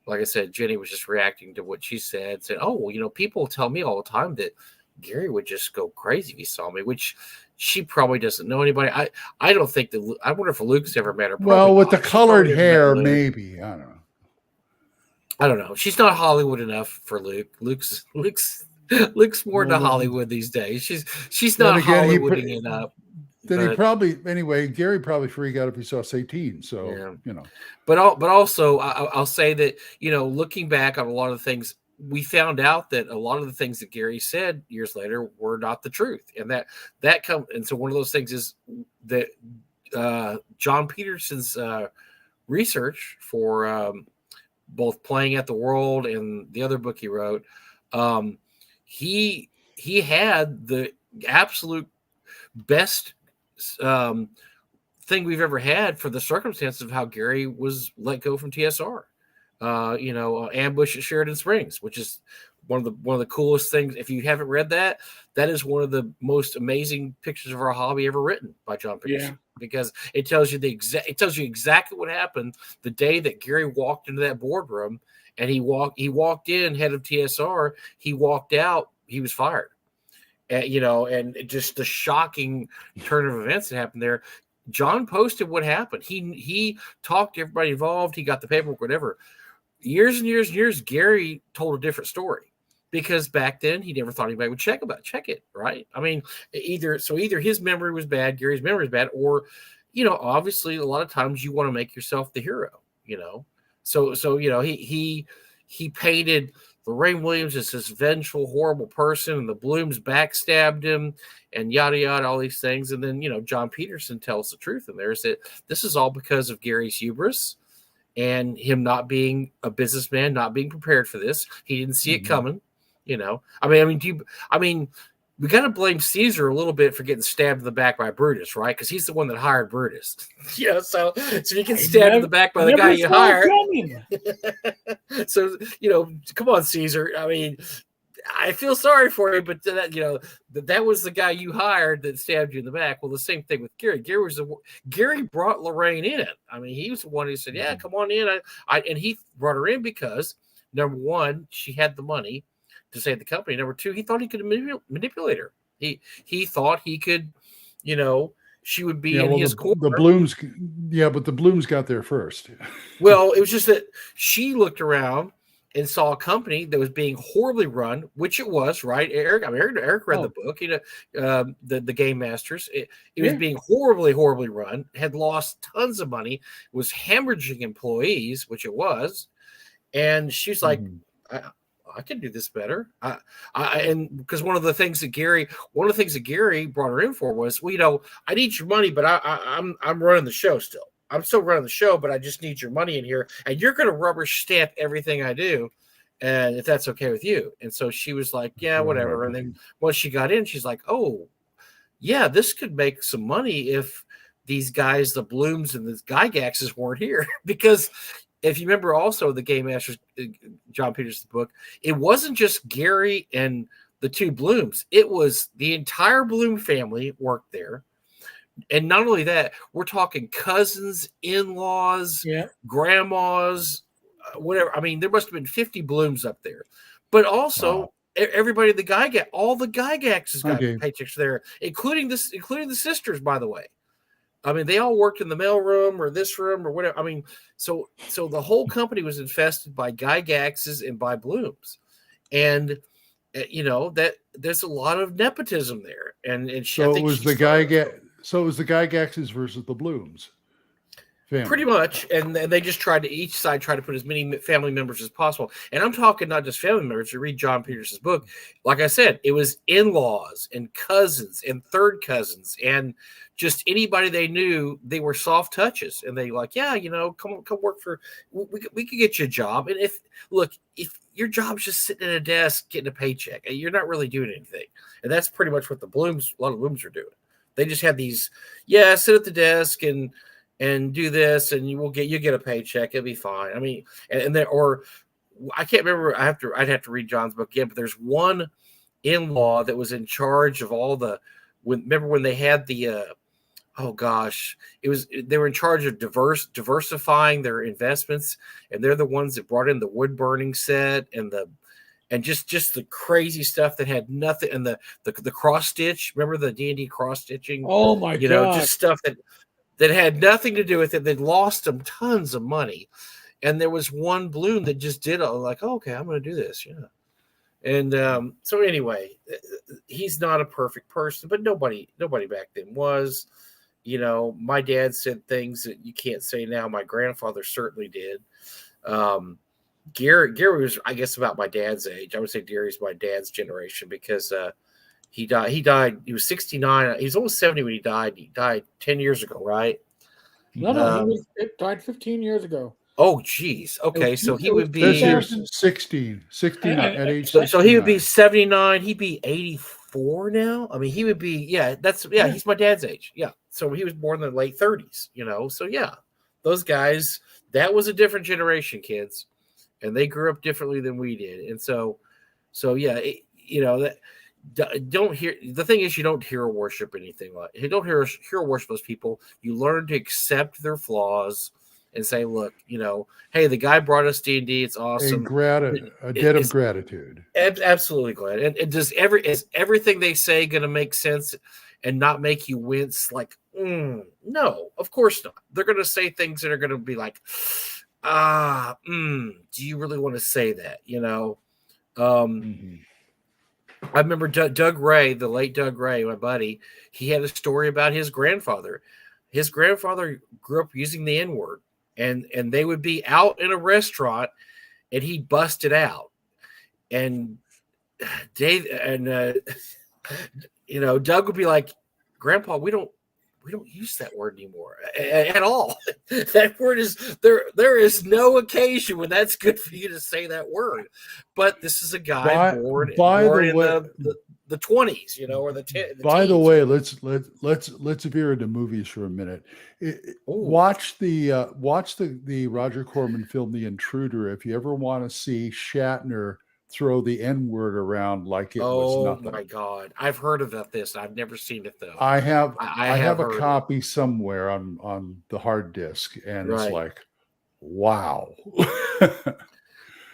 Like I said, Jenny was just reacting to what she said. Said, "Oh, people tell me all the time that Gary would just go crazy if he saw me," which she probably doesn't know anybody. I don't think that. I wonder if Luke's ever met her. Well, with the colored hair, maybe. I don't know. She's not Hollywood enough for Luke. Luke's more to Hollywood these days. She's not Hollywooding it up. Then Gary probably freak out if he saw Satine. So, But also, I'll say that, looking back on a lot of things, we found out that a lot of the things that Gary said years later were not the truth. And and so one of those things is that John Peterson's research for both Playing at the World and the other book he wrote, he had the absolute best thing we've ever had for the circumstances of how Gary was let go from TSR. Ambush at Sheridan Springs, which is one of the coolest things. If you haven't read that is one of the most amazing pictures of our hobby ever written by John Peterson, because it tells you exactly what happened the day that Gary walked into that boardroom, and he walked in head of TSR, he walked out, he was fired. And just the shocking turn of events that happened there. John posted what happened. He talked to everybody involved. He got the paperwork, whatever. Years and years and years, Gary told a different story, because back then he never thought anybody would check it, right? I mean, either his memory was bad, Gary's memory was bad, or obviously a lot of times you want to make yourself the hero, So he painted Lorraine Williams is this vengeful, horrible person, and the Blooms backstabbed him, and yada yada, all these things. And then John Peterson tells the truth, and there's that this is all because of Gary's hubris and him not being a businessman, not being prepared for this. He didn't see it coming. We got to blame Caesar a little bit for getting stabbed in the back by Brutus, right? Because he's the one that hired Brutus. So if you get stabbed in the back by the guy you hired. So, come on, Caesar. I mean, I feel sorry for you, but that was the guy you hired that stabbed you in the back. Well, the same thing with Gary. Gary brought Lorraine in. I mean, he was the one who said, "Yeah, come on in." And he brought her in because, number one, she had the money to save the company. Number two, he thought he could manipulate her. He thought he could, she would be in his corner. The Blooms, but the Blooms got there first. Well, it was just that she looked around and saw a company that was being horribly run, which it was, right? Eric read the book, the Game Masters. It was being horribly, horribly run, had lost tons of money, was hemorrhaging employees, which it was. And she's like, I can do this better. And because one of the things that Gary brought her in for was, I need your money, but I'm running the show still. I'm still running the show, but I just need your money in here, and you're going to rubber stamp everything I do, and if that's okay with you. And so she was like, yeah, whatever. And then once she got in, she's like, oh, yeah, this could make some money if these guys, the Blooms and the Gygaxes, weren't here, because. If you remember also the Game Masters, John Peterson's book, it wasn't just Gary and the two Blooms. It was the entire Bloom family worked there. And not only that, we're talking cousins, in-laws, grandmas, whatever. I mean, there must have been 50 Blooms up there. But also everybody, all the Gygaxes got paychecks there, including the sisters, by the way. I mean, they all worked in the mailroom or this room or whatever. I mean, so the whole company was infested by Gygaxes and by Blooms, and that there's a lot of nepotism there. And I So it think was the Gygaxes versus the Blooms family. Pretty much, and they just each side tried to put as many family members as possible. And I'm talking not just family members. You read John Peterson's book, like I said, it was in-laws and cousins and third cousins and just anybody they knew. They were soft touches, and they like, yeah, come work for. We could get you a job. And if your job's just sitting at a desk getting a paycheck, you're not really doing anything. And that's pretty much what a lot of Blooms are doing. They just have these, sit at the desk and do this, and you get a paycheck. It'll be fine. I mean, or I can't remember. I'd have to read John's book again. But there's one in-law that was in charge of all the. Remember when they had the? They were in charge of diversifying their investments, and they're the ones that brought in the wood burning set and just the crazy stuff that had nothing, and the cross stitch. Remember the D&D cross stitching? Oh my God! Just stuff that had nothing to do with it. They'd lost them tons of money. And there was one Bloom that just did okay, I'm going to do this. Yeah. And so anyway, he's not a perfect person, but nobody back then was. My dad said things that you can't say now. My grandfather certainly did. Gary was, I guess, about my dad's age. I would say Gary's my dad's generation because he died. He was 69. He was almost 70 when he died. He died 10 years ago, right? No, he died 15 years ago. Oh, geez. Okay, so he would be... This year's 69, at age 69. So he would be 79. He'd be 84 now? I mean, he would be... he's my dad's age. Yeah, so he was born in the late 30s, So, yeah, those guys, that was a different generation, kids. And they grew up differently than we did. And so yeah, don't hear the thing is you don't hero worship anything like you don't hero worship those people. You learn to accept their flaws and say, look, hey, the guy brought us D&D. It's awesome. A debt of gratitude. Absolutely glad. And is everything they say going to make sense and not make you wince? Like, no, of course not. They're going to say things that are going to be like, do you really want to say that? I remember Doug Ray, the late Doug Ray, my buddy. He had a story about his grandfather. His grandfather grew up using the N-word, and they would be out in a restaurant, and he busted out. And Dave and Doug would be like, "Grandpa, we don't use that word anymore at all. That word is there. There is no occasion when that's good for you to say that word. But this is a guy born in the 20s, or the 10s. By the way, let's veer into movies for a minute. Watch the Roger Corman film The Intruder if you ever want to see Shatner throw the N-word around like it was nothing. Oh my God. I've heard about this. I've never seen it though. I have a copy somewhere on the hard disk, and it's like, wow.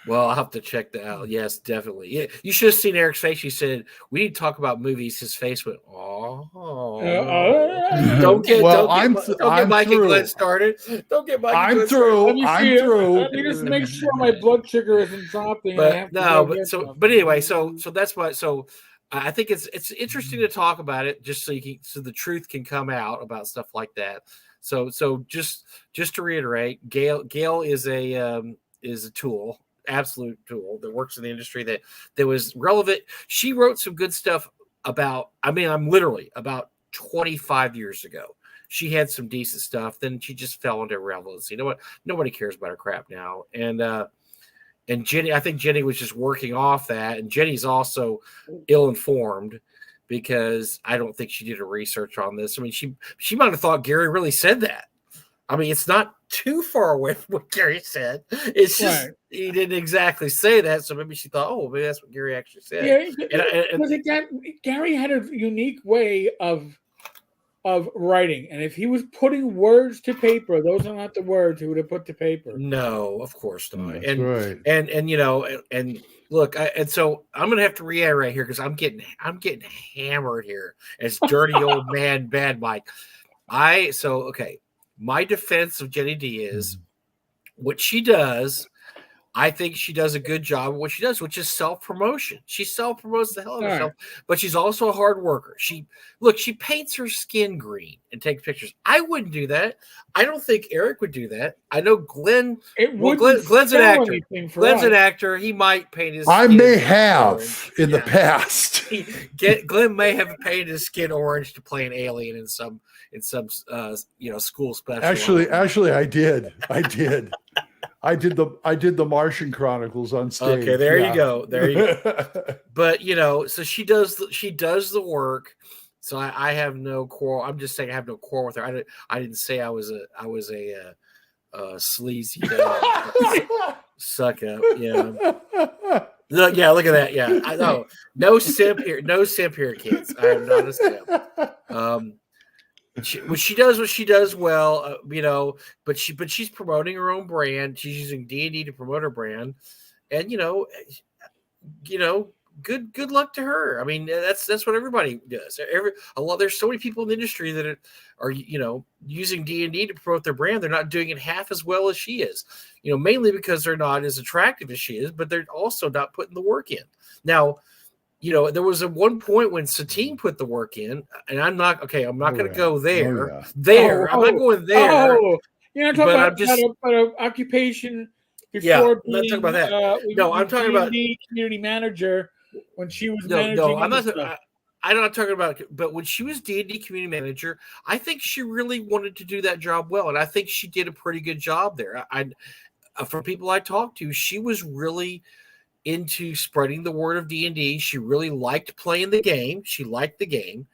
Well, I'll have to check that out. Yes, definitely. Yeah, you should have seen Eric's face. He said, "We need to talk about movies." His face went, "Oh, don't get Mike and Glenn started. Don't get Mike. I'm through. I'm through. Let me just make sure my blood sugar isn't dropping. But anyway, so that's why. So I think it's interesting to talk about it, just so the truth can come out about stuff like that. So just to reiterate, Gail is a tool. Absolute tool that works in the industry that was relevant. She wrote some good stuff about 25 years ago. She had some decent stuff. Then she just fell into irrelevancy. You know what? Nobody cares about her crap now. And Jenny, I think Jenny was just working off that. And Jenny's also ill-informed because I don't think she did her research on this. I mean, she might have thought Gary really said that. I mean, it's not too far away from what Gary said. It's just he didn't exactly say that, so maybe she thought, "Oh, maybe that's what Gary actually said." Yeah, Gary had a unique way of writing, and if he was putting words to paper, those are not the words he would have put to paper. No, of course not. That's right. And look, so I'm gonna have to reiterate here because I'm getting hammered here as dirty old man Bad Mike. My defense of Jenny D is what she does. I think she does a good job of what she does, which is self-promotion. She self-promotes the hell out of herself, but she's also a hard worker. She paints her skin green and takes pictures. I wouldn't do that. I don't think Eric would do that. I know Glenn. Glenn's an actor. Glenn's an actor. He might paint his. I skin may have orange. in the past. Glenn may have painted his skin orange to play an alien in some school special. Actually, I did. I did the Martian Chronicles on stage. Okay, there you go. But so she does the work. So I have no quarrel. I'm just saying I have no quarrel with her. I didn't say I was a sleazy suck up. Yeah. Look at that. Yeah, I know. No simp here, kids. I am not a simp. What she does well, but she's promoting her own brand. She's using D&D to promote her brand, and good luck to her. I mean, that's what everybody does. There's so many people in the industry that are using D&D to promote their brand. They're not doing it half as well as she is. Mainly because they're not as attractive as she is, but they're also not putting the work in. Now, there was at one point when Satine put the work in, and I'm not going to go there. I'm not going there. You're not talking about an occupation before being. I'm not talking about that. No, I'm talking about community manager when she was managing. No, I'm not. I'm not talking about. But when she was D&D community manager, I think she really wanted to do that job well, and I think she did a pretty good job there. From people I talked to, she was really into spreading the word of D&D. She really liked playing the game. She liked the game.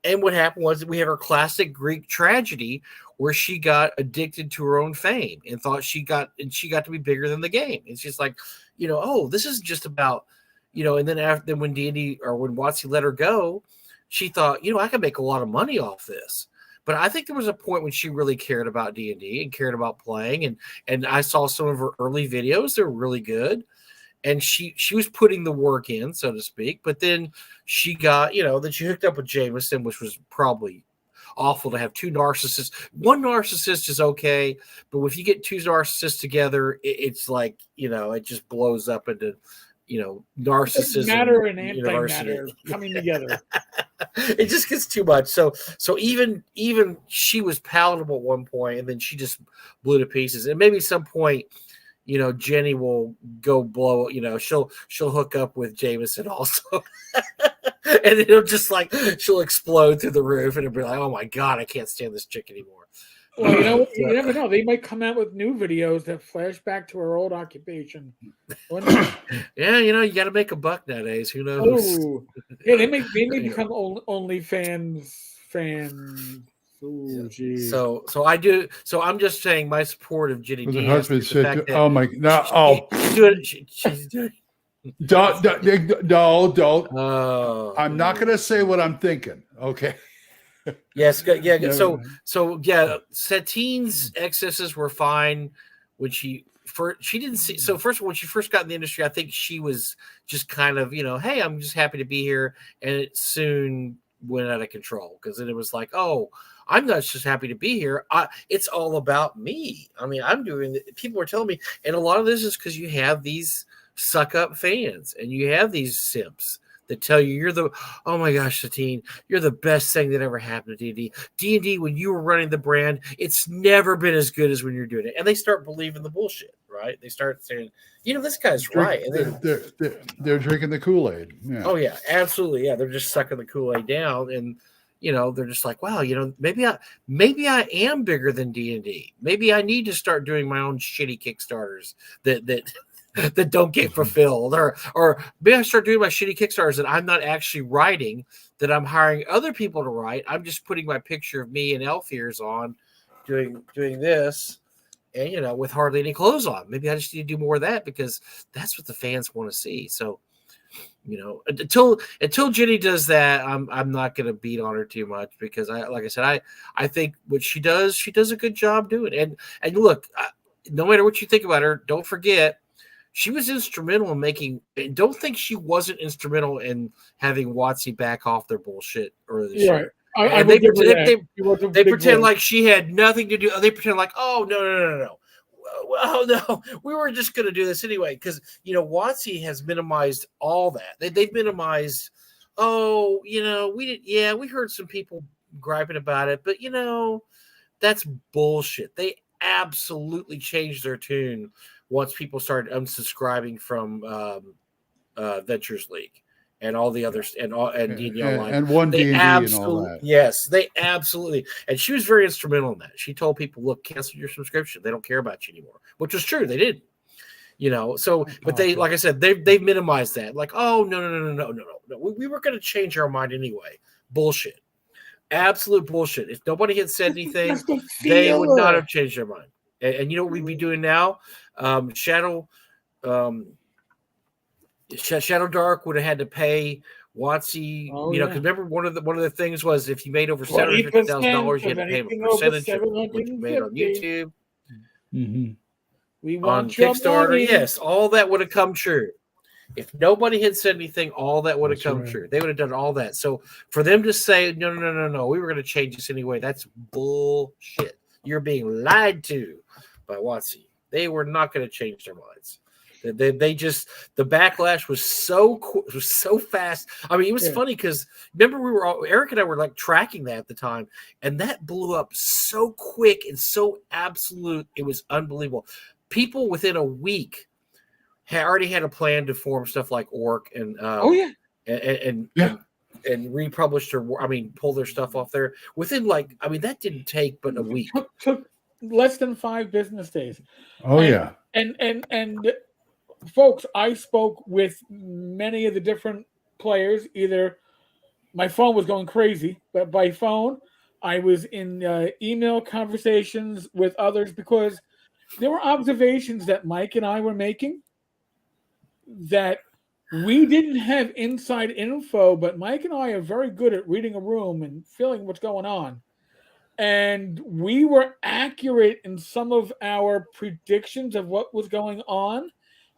And what happened was we had her classic Greek tragedy where she got addicted to her own fame and thought she got to be bigger than the game. It's just like, this is just about, and then when D&D or when WotC let her go, she thought, I can make a lot of money off this. But I think there was a point when she really cared about D&D and cared about playing. And I saw some of her early videos. They're really good. And she was putting the work in, so to speak. But then she got, then she hooked up with Jameson, which was probably awful to have two narcissists. One narcissist is okay, but if you get two narcissists together, it's like, it just blows up into, narcissism. Matter and anti-matter coming together. It just gets too much. So even she was palatable at one point, and then she just blew to pieces. And maybe at some point, Jenny will go blow, she'll hook up with Jameson also. And it'll just she'll explode through the roof and it'll be like, oh my God, I can't stand this chick anymore. Well, you never know. They might come out with new videos that flash back to her old occupation. Yeah, you got to make a buck nowadays. Who knows? Oh, yeah, they may become OnlyFans fans. Ooh, geez. So I do. So I'm just saying my support of Jenny D. Her husband said, "Oh my God! She's doing. Don't. Oh, I'm not going to say what I'm thinking. Okay. Yes. Yeah. So yeah, Satine's excesses were fine when she didn't see. So first of all, when she first got in the industry, I think she was just kind of, hey, I'm just happy to be here, and it soon went out of control because then it was like, oh, I'm not just happy to be here. It's all about me. I mean, I'm doing it. People are telling me, and a lot of this is because you have these suck up fans and you have these simps that tell you oh my gosh, Satine, you're the best thing that ever happened to D&D. D&D, when you were running the brand, it's never been as good as when you're doing it. And they start believing the bullshit, right? They start saying, this guy's right. And then, they're drinking the Kool-Aid. Yeah. Oh yeah, absolutely. Yeah, they're just sucking the Kool-Aid down, and they're just like, wow, maybe I am bigger than D&D. Maybe I need to start doing my own shitty Kickstarters that don't get fulfilled, or maybe I start doing my shitty Kickstarters that I'm not actually writing, that I'm hiring other people to write. I'm just putting my picture of me and elf ears on, doing this, and with hardly any clothes on. Maybe I just need to do more of that because that's what the fans want to see. So, until Jenny does that, I'm not going to beat on her too much because I think what she does a good job doing. And look, no matter what you think about her, don't forget, she was instrumental in making. Don't think she wasn't instrumental in having WotC back off their bullshit earlier this year. And they pretend like she had nothing to do. They pretend like, oh, no. Well, no, we were just going to do this anyway. Because, WotC has minimized all that. They've minimized, we heard some people griping about it. But, that's bullshit. They absolutely changed their tune once people started unsubscribing from Ventures League and all the others and DNL Live and one D&D and all that. Yes, they absolutely. And she was very instrumental in that. She told people, "Look, cancel your subscription. They don't care about you anymore," which was true. They didn't. So, but they, like I said, they've minimized that. Like, oh no. We were going to change our mind anyway. Bullshit. Absolute bullshit. If nobody had said anything, they would not have changed their mind. And you know what we'd be doing now? Shadow Dark would have had to pay WotC. Because remember one of the things was if you made over $750,000, you had to pay a percentage of what you made on YouTube. Mm-hmm. We on Kickstarter. Yes, all that would have come true. If nobody had said anything, all that would have come true. They would have done all that. So for them to say, no, we were going to change this anyway, that's bullshit. You're being lied to by WotC. They were not going to change their minds. They just, the backlash was so fast. I mean, it was funny because remember Eric and I were like tracking that at the time, and that blew up so quick and so absolute. It was unbelievable. People within a week already had a plan to form stuff like Orc and and republish pull their stuff off there within that didn't take but a week. Took less than 5 business days. And folks, I spoke with many of the different players. Either my phone was going crazy, but by phone, I was in email conversations with others because there were observations that Mike and I were making that we didn't have inside info, but Mike and I are very good at reading a room and feeling what's going on. And we were accurate in some of our predictions of what was going on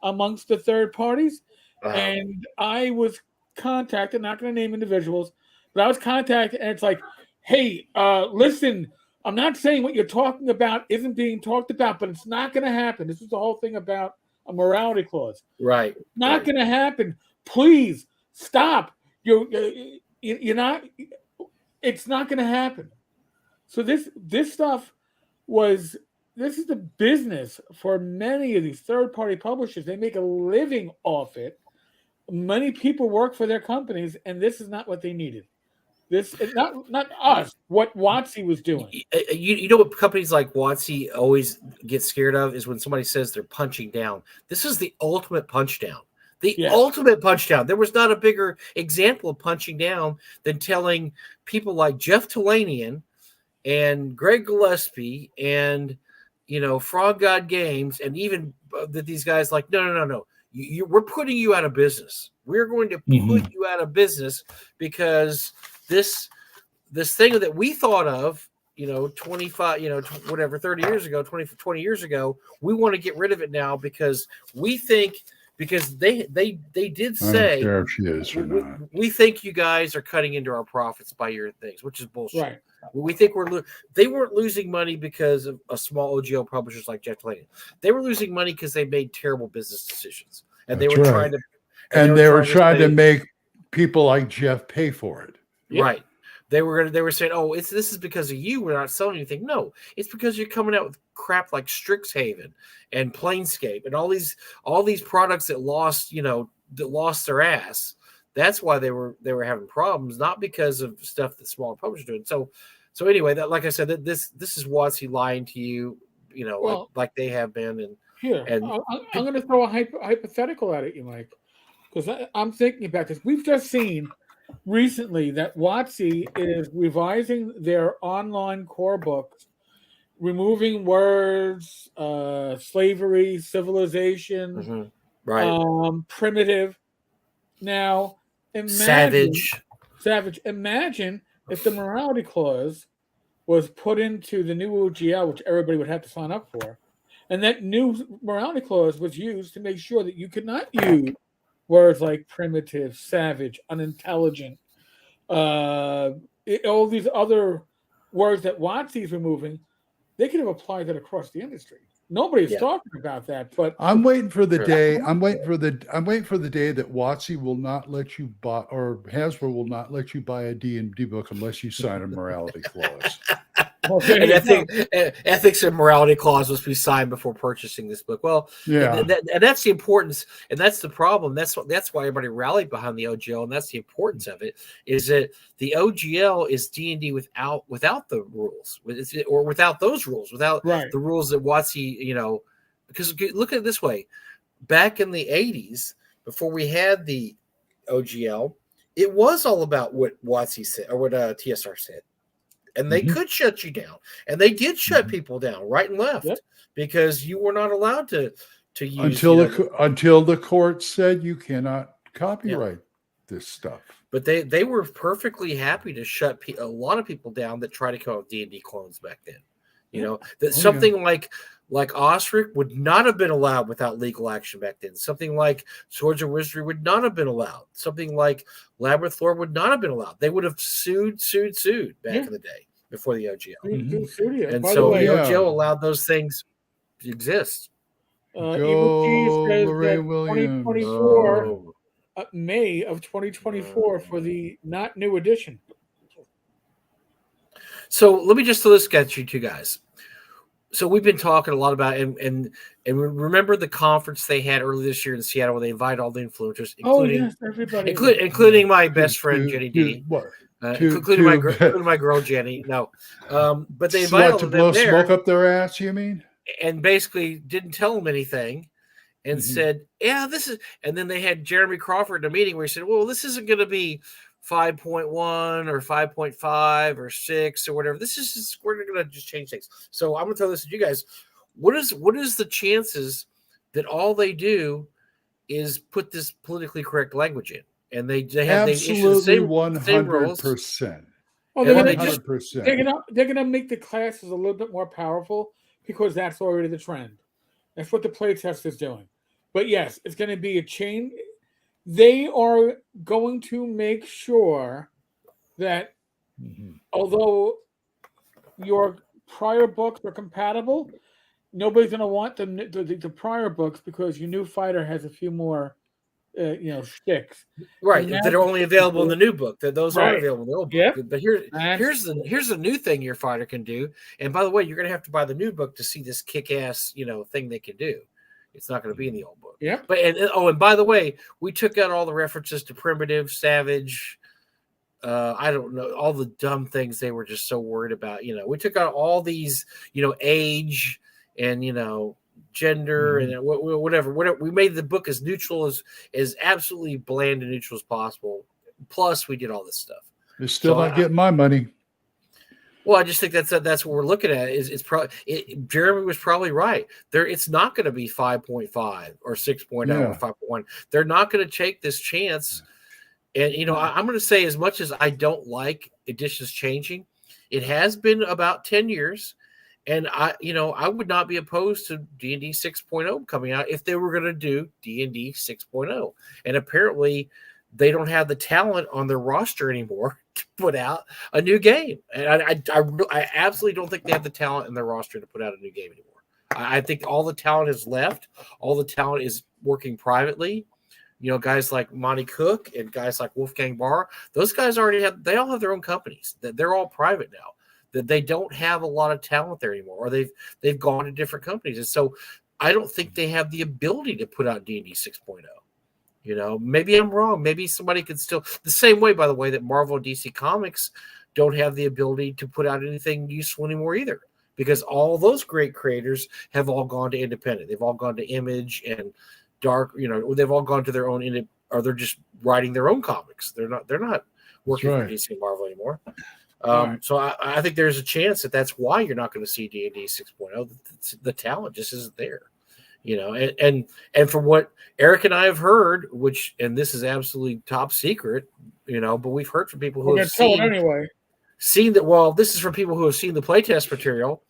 amongst the third parties. And I was contacted, not going to name individuals, but I was contacted, and it's like, hey, listen, I'm not saying what you're talking about isn't being talked about, but it's not going to happen. This is the whole thing about a morality clause. Right. Not going to happen. Please stop. You're not. It's not going to happen. So this stuff was. This is the business for many of these third-party publishers. They make a living off it. Many people work for their companies, and this is not what they needed. This not us. What WotC was doing. You know what companies like WotC always get scared of is when somebody says they're punching down. This is the ultimate punch down. Ultimate punch down. There was not a bigger example of punching down than telling people like Jeff Talanian and Greg Gillespie and Frog God Games and even these guys like no. We're putting you out of business. We're going to put you out of business because this thing that we thought of, 25, 30 years ago, 20 years ago, we want to get rid of it now because we think they did say, I don't care if she is or not. We think you guys are cutting into our profits by your things, which is bullshit. Right. We think they weren't losing money because of a small OGO publishers like Jeff Talanian. They were losing money because they made terrible business decisions, and they were trying to. And they were trying to make people like Jeff pay for it. Right. They were saying, "Oh, this is because of you. We're not selling anything." No, it's because you're coming out with crap like Strixhaven and Planescape and all these products that lost their ass. That's why they were having problems, not because of stuff that smaller publishers doing. So anyway, that like I said, this is WotC lying to you, like they have been. And here, and I'm going to throw a hypothetical at you, Mike, because I'm thinking about this. We've just seen recently that WotC is revising their online core books, removing words, slavery, civilization, primitive. Now, savage. Imagine if the morality clause was put into the new OGL, which everybody would have to sign up for, and that new morality clause was used to make sure that you could not use words like primitive, savage, unintelligent, all these other words that WotC's removing, they could have applied that across the industry. Nobody's talking about that, but I'm waiting for the Sure. day. I'm waiting for the day that WotC will not let you buy, or Hasbro will not let you buy a D&D book unless you sign a morality clause. well, there And you go. ethics and morality clause must be signed before purchasing this book. Well, Yeah. and that's the importance, and that's the problem. That's why everybody rallied behind the OGL, and that's the importance of it. Is that the OGL is D&D without the rules, or without those rules, without Right. the rules that WotC, because look at it this way: back in the 80s, before we had the OGL, it was all about what WotC said or what TSR said. And they could shut you down, and they did shut people down right and left because you were not allowed to use until the court said you cannot copyright this stuff. But they were perfectly happy to shut a lot of people down that try to come up with D&D clones back then. Something like Osric would not have been allowed without legal action back then. Something like Swords of Wizardry would not have been allowed. Something like Labyrinth Lore would not have been allowed. They would have sued back in the day before the OGL. And so the OGL allowed those things to exist. Evil G says Lorraine that Williams. 2024, May of 2024 for the not new edition. So let me just throw this at you two guys. So we've been talking a lot about and remember the conference they had earlier this year in Seattle where they invited all the influencers, including my best friend Jenny D, including my girl Jenny. No, but they invited all to of blow them there, smoke up their ass. You mean? And basically didn't tell them anything, and said, "Yeah, this is." And then they had Jeremy Crawford in a meeting where he said, "Well, this isn't going to be 5.1 or 5.5 or 6 or whatever. This is just, we're going to just change things." So I'm going to throw this at you guys. What is the chances that all they do is put this politically correct language in, and they issue the same 100%. Well, they're gonna make the classes a little bit more powerful because that's already the trend. That's what the playtest is doing. But yes, it's going to be a change. They are going to make sure that although your prior books are compatible, nobody's going to want the prior books because your new fighter has a few more, sticks. Right, that are only available in the new book. That those aren't available in the old book. Yep. But here's the new thing your fighter can do. And by the way, you're going to have to buy the new book to see this kick-ass thing they can do. It's not going to be in the old book. Yeah. But and by the way, we took out all the references to primitive, savage. I don't know, all the dumb things they were just so worried about. We took out all these, age and gender and whatever. We made the book as neutral as absolutely bland and neutral as possible. Plus, we did all this stuff. You're still not getting my money. Well, I just think that's what we're looking at. Jeremy was probably right. It's not going to be 5.5 or 6.0 or 5.1. They're not going to take this chance. And I'm going to say, as much as I don't like editions changing, it has been about 10 years. And I would not be opposed to D&D 6.0 coming out if they were going to do D&D 6.0. And apparently they don't have the talent on their roster anymore to put out a new game. And I absolutely don't think they have the talent in their roster to put out a new game anymore. I think all the talent is left. All the talent is working privately. Guys like Monty Cook and guys like Wolfgang Barr, those guys they all have their own companies. They're all private now. That they don't have a lot of talent there anymore, or they've gone to different companies. And so I don't think they have the ability to put out D&D 6.0. Maybe I'm wrong. Maybe somebody could still, the same way, by the way, that Marvel and DC Comics don't have the ability to put out anything useful anymore either, because all those great creators have all gone to independent. They've all gone to Image and Dark, they've all gone to their own, or they're just writing their own comics. They're not working for DC and Marvel anymore. So I think there's a chance that's why you're not going to see D&D 6.0. The talent just isn't there, and from what Eric and I have heard, and this is absolutely top secret, but we've heard from people who have seen that. Well, this is from people who have seen the playtest material.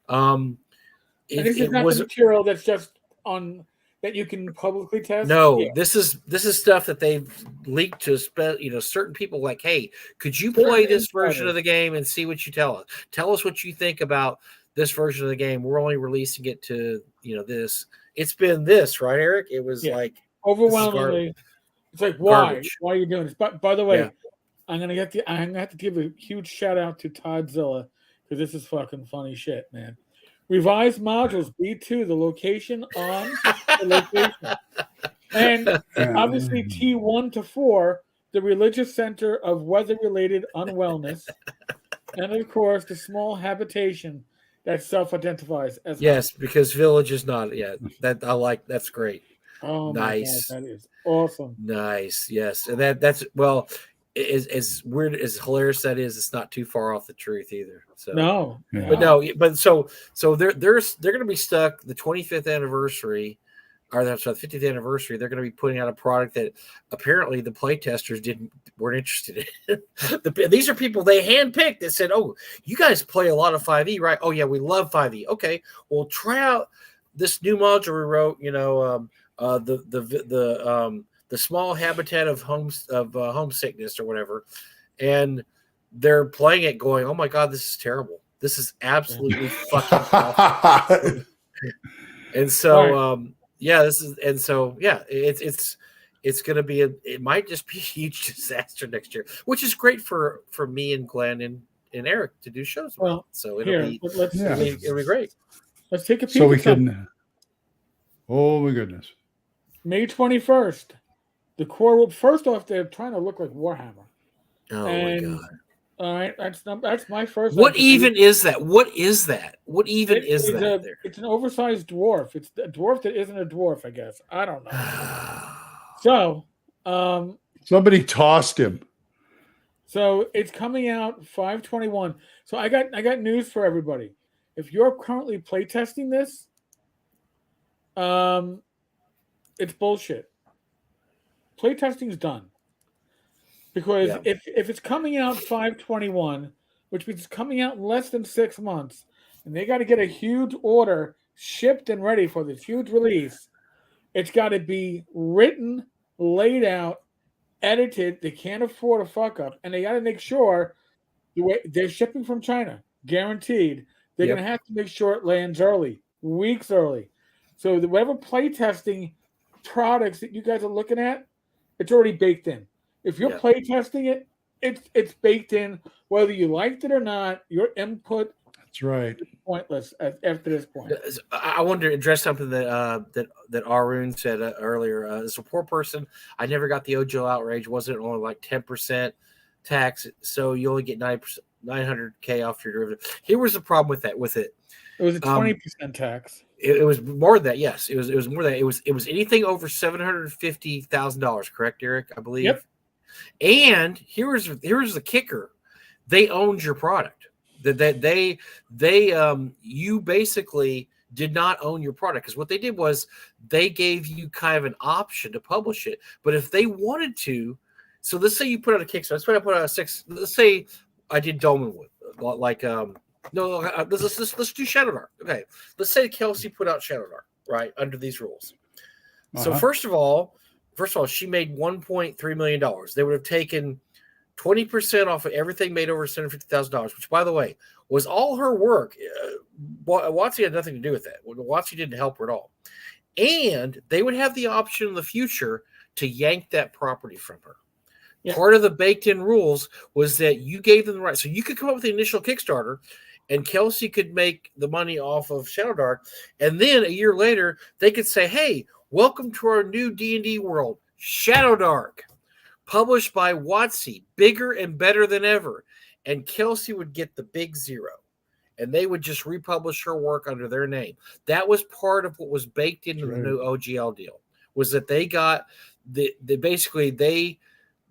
This is not the material that's just on that you can publicly test? No, Yeah. this is stuff that they've leaked to certain people. Like, hey, could you Certain play this version insiders. of the game and see what you tell us? Tell us what you think about this version of the game. We're only releasing it to this. It's been this, right, Eric? It was like overwhelmingly. It's like garbage. why are you doing this? But by the way, Yeah. I'm gonna have to give a huge shout out to Todzilla because this is fucking funny shit, man. Revised modules B2, the location on the location, and obviously T1 to 4, the religious center of weather-related unwellness, and of course the small habitation that self-identifies as Yes, because village is not yet. That I like. That's great. oh Nice. my god, that is awesome. Nice. Yes, and that's well. As weird as hilarious that is, it's not too far off the truth either. So No, but so they're going to be stuck the 25th anniversary, or that's the 50th anniversary. They're going to be putting out a product that apparently the playtesters weren't interested in. These are people they handpicked that said, "Oh, you guys play a lot of 5e, right? Oh yeah, we love 5e. Okay, well try out this new module we wrote. The small habitat of homesickness or whatever," and they're playing it going, "Oh my god, this is terrible. This is absolutely fucking awful." And so it's going to be it might just be a huge disaster next year, which is great for me and Glenn and Eric to do shows about. Well, so it'll be great. Let's take a peek. So we can. Oh my goodness. May 21st. The core will first off, they're trying to look like Warhammer. Oh my god! All right, that's my first. What even is that? What is that? What even is that? It's an oversized dwarf. It's a dwarf that isn't a dwarf, I guess. I don't know. So, somebody tossed him. So it's coming out 5/21. So I got news for everybody. If you're currently playtesting this, it's bullshit. Playtesting is done. Because if it's coming out 5/21, which means it's coming out in less than 6 months, and they got to get a huge order shipped and ready for this huge release, it's got to be written, laid out, edited. They can't afford a fuck up, and they got to make sure the way they're shipping from China, guaranteed. They're going to have to make sure it lands early, weeks early. So whatever playtesting products that you guys are looking at, it's already baked in. If you're playtesting it, it's baked in, whether you liked it or not. Your input, that's right, is pointless after this point. I wanted to address something that Arun said earlier. As a poor person, I never got the Ojo outrage. Wasn't only like 10% tax, so you only get 900K off your derivative. Here was the problem with it. It was a 20% tax. It was more than that. Yes, it was more than that. It was anything over $750,000. Correct, Eric? I believe. Yep. And here's the kicker: they owned your product. You basically did not own your product, because what they did was they gave you kind of an option to publish it. But if they wanted to, so let's say you put out a Kickstarter. Let's say I did Dolmenwood, like let's do Shadow Dark. Okay, let's say Kelsey put out Shadow Dark, right, under these rules. So first of all, she made $1.3 million. They would have taken 20% off of everything made over $750,000, which, by the way, was all her work. WotC had nothing to do with that. WotC didn't help her at all. And they would have the option in the future to yank that property from her. Yeah. Part of the baked-in rules was that you gave them the right. So you could come up with the initial Kickstarter, and Kelsey could make the money off of Shadow Dark, and then a year later, they could say, hey, welcome to our new D&D world, Shadow Dark, published by WotC, bigger and better than ever. And Kelsey would get the big zero, and they would just republish her work under their name. That was part of what was baked into the new OGL deal, was that they got they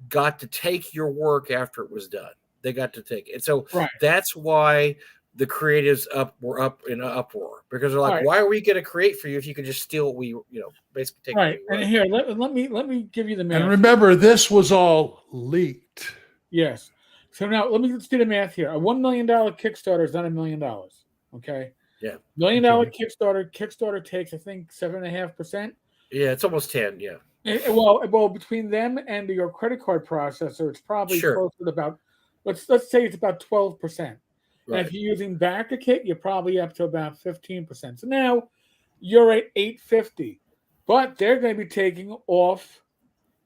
got to take your work after it was done. They got to take it. And so that's why the creatives were up in an uproar, because they're like, why are we going to create for you if you could just steal what we, basically take? Right. And here, let me give you the math. And remember, this was all leaked. Yes. So now let's do the math here. A $1 million Kickstarter is not $1 million. Okay. Yeah. $1 million Kickstarter takes, I think, 7.5%. Yeah, it's almost 10. Yeah. Well, between them and your credit card processor, it's probably Sure. closer to about let's say it's about 12%. And Right. if you're using BackerKit, you're probably up to about 15%. So now you're at 850, but they're going to be taking off.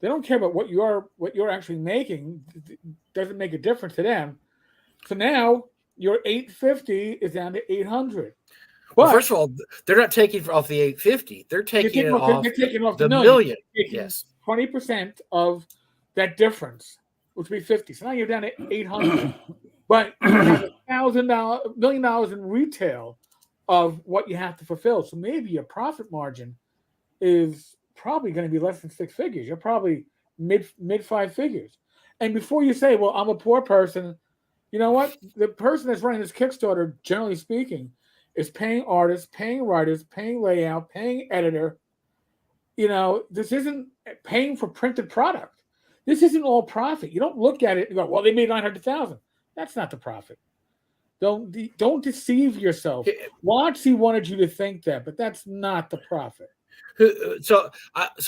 They don't care about what you're actually making. It doesn't make a difference to them. So now your 850 is down to 800. Well, But first of all, they're not taking off the 850. They're taking it off they're taking off the million. million. They're taking Yes. 20% of that difference, which would be 50. So now you're down to 800. But you have $1,000, $1 million in retail of what you have to fulfill. So maybe your profit margin is probably going to be less than six figures. You're probably mid five figures. And before you say, well, I'm a poor person, you know what? The person that's running this Kickstarter, generally speaking, is paying artists, paying writers, paying layout, paying editor. You know, this isn't paying for printed product. This isn't all profit. You don't look at it and go, well, they made 900,000. That's not the profit. Don't deceive yourself. WotC wanted you to think that, but that's not the profit. So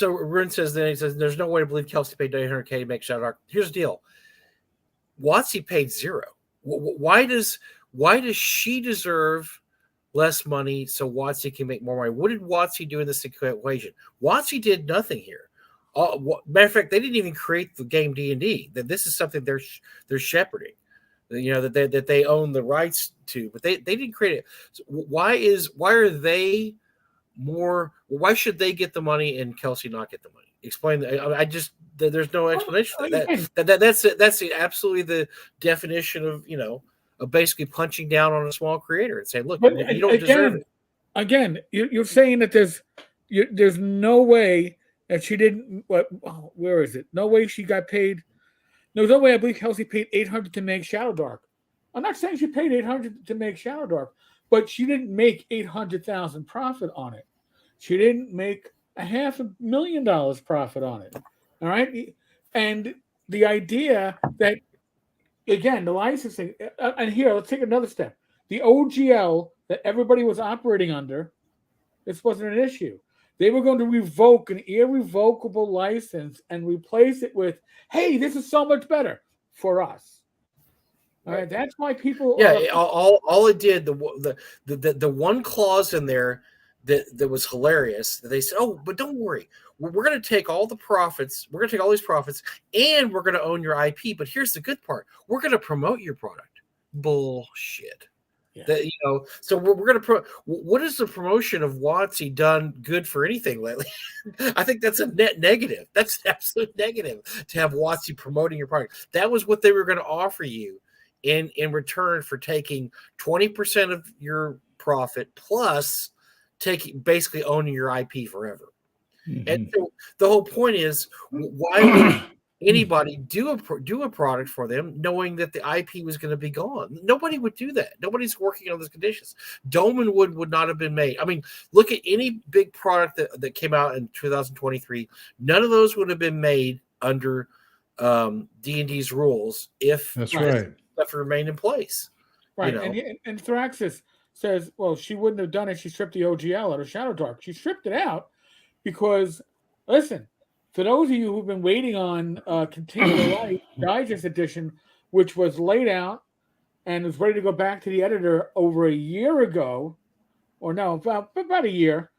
Rune says there's no way to believe Kelsey paid $900K to make Shadow Dark. Here's the deal. WotC paid zero. Why does she deserve less money so WotC can make more money? What did WotC do in this equation? WotC did nothing here. Matter of fact, they didn't even create the game D&D. That this is something they're shepherding. You know, that they own the rights to, but they didn't create it. So why are they more? Why should they get the money and Kelsey not get the money? Explain. There's no explanation. That's absolutely the definition of of basically punching down on a small creator and saying, look, you don't deserve it. Again, you're saying that there's no way that she didn't. Where is it? No way she got paid. There's no way I believe Kelsey paid $800 to make Shadow Dark. I'm not saying she paid $800 to make Shadow Dark, but she didn't make $800,000 profit on it. She didn't make $500,000 profit on it. All right, and the idea that again the licensing and here let's take another step. The OGL that everybody was operating under, this wasn't an issue. They were going to revoke an irrevocable license and replace it with, hey, this is so much better for us. All right, that's why people. Yeah, all it did the one clause in there that was hilarious. That they said, oh, but don't worry, we're going to take all the profits. We're going to take all these profits, and we're going to own your IP. But here's the good part: we're going to promote your product. Bullshit. Yeah. So we're going to what is the promotion of WotC done good for anything lately? I think that's a net negative. That's an absolute negative to have WotC promoting your product. That was what they were going to offer you in return for taking 20% of your profit plus basically owning your IP forever. Mm-hmm. And so the whole point is, why would anybody do a product for them knowing that the IP was going to be gone? Nobody would do that. Nobody's working on those conditions. Dolmen would not have been made. I mean, look at any big product that came out in 2023. None of those would have been made under D&D's rules if that's right. Stuff remained in place. Right, and Thraxis says, well, she wouldn't have done it. She stripped the OGL out of Shadow Dark. She stripped it out because, listen, for those of you who've been waiting on Continual Light Digest Edition, which was laid out and was ready to go back to the editor over a year ago, or no, about a year,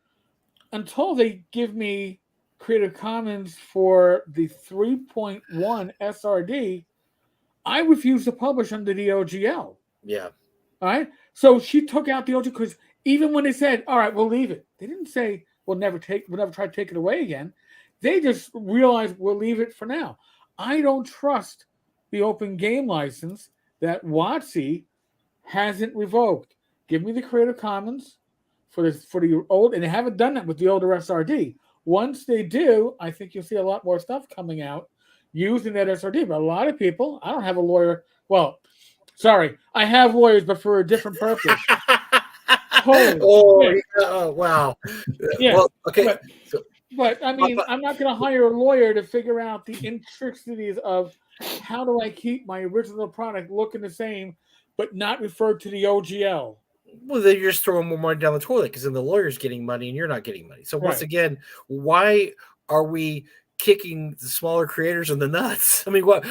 until they give me Creative Commons for the 3.1 SRD, I refuse to publish under the OGL. Yeah. All right. So she took out the OGL because even when they said, all right, we'll leave it, they didn't say we'll never try to take it away again. They just realized we'll leave it for now. I don't trust the open game license that WotC hasn't revoked. Give me the Creative Commons for the old, and they haven't done that with the older SRD. Once they do, I think you'll see a lot more stuff coming out using that SRD. But a lot of people, I don't have a lawyer. Well, sorry, I have lawyers, but for a different purpose. Wow. Yeah. Well, okay. But I mean, I'm not going to hire a lawyer to figure out the intricacies of how do I keep my original product looking the same, but not referred to the OGL. Well, then you're just throwing more money down the toilet because then the lawyer's getting money and you're not getting money. So once Right. again, why are we kicking the smaller creators in the nuts? I mean, what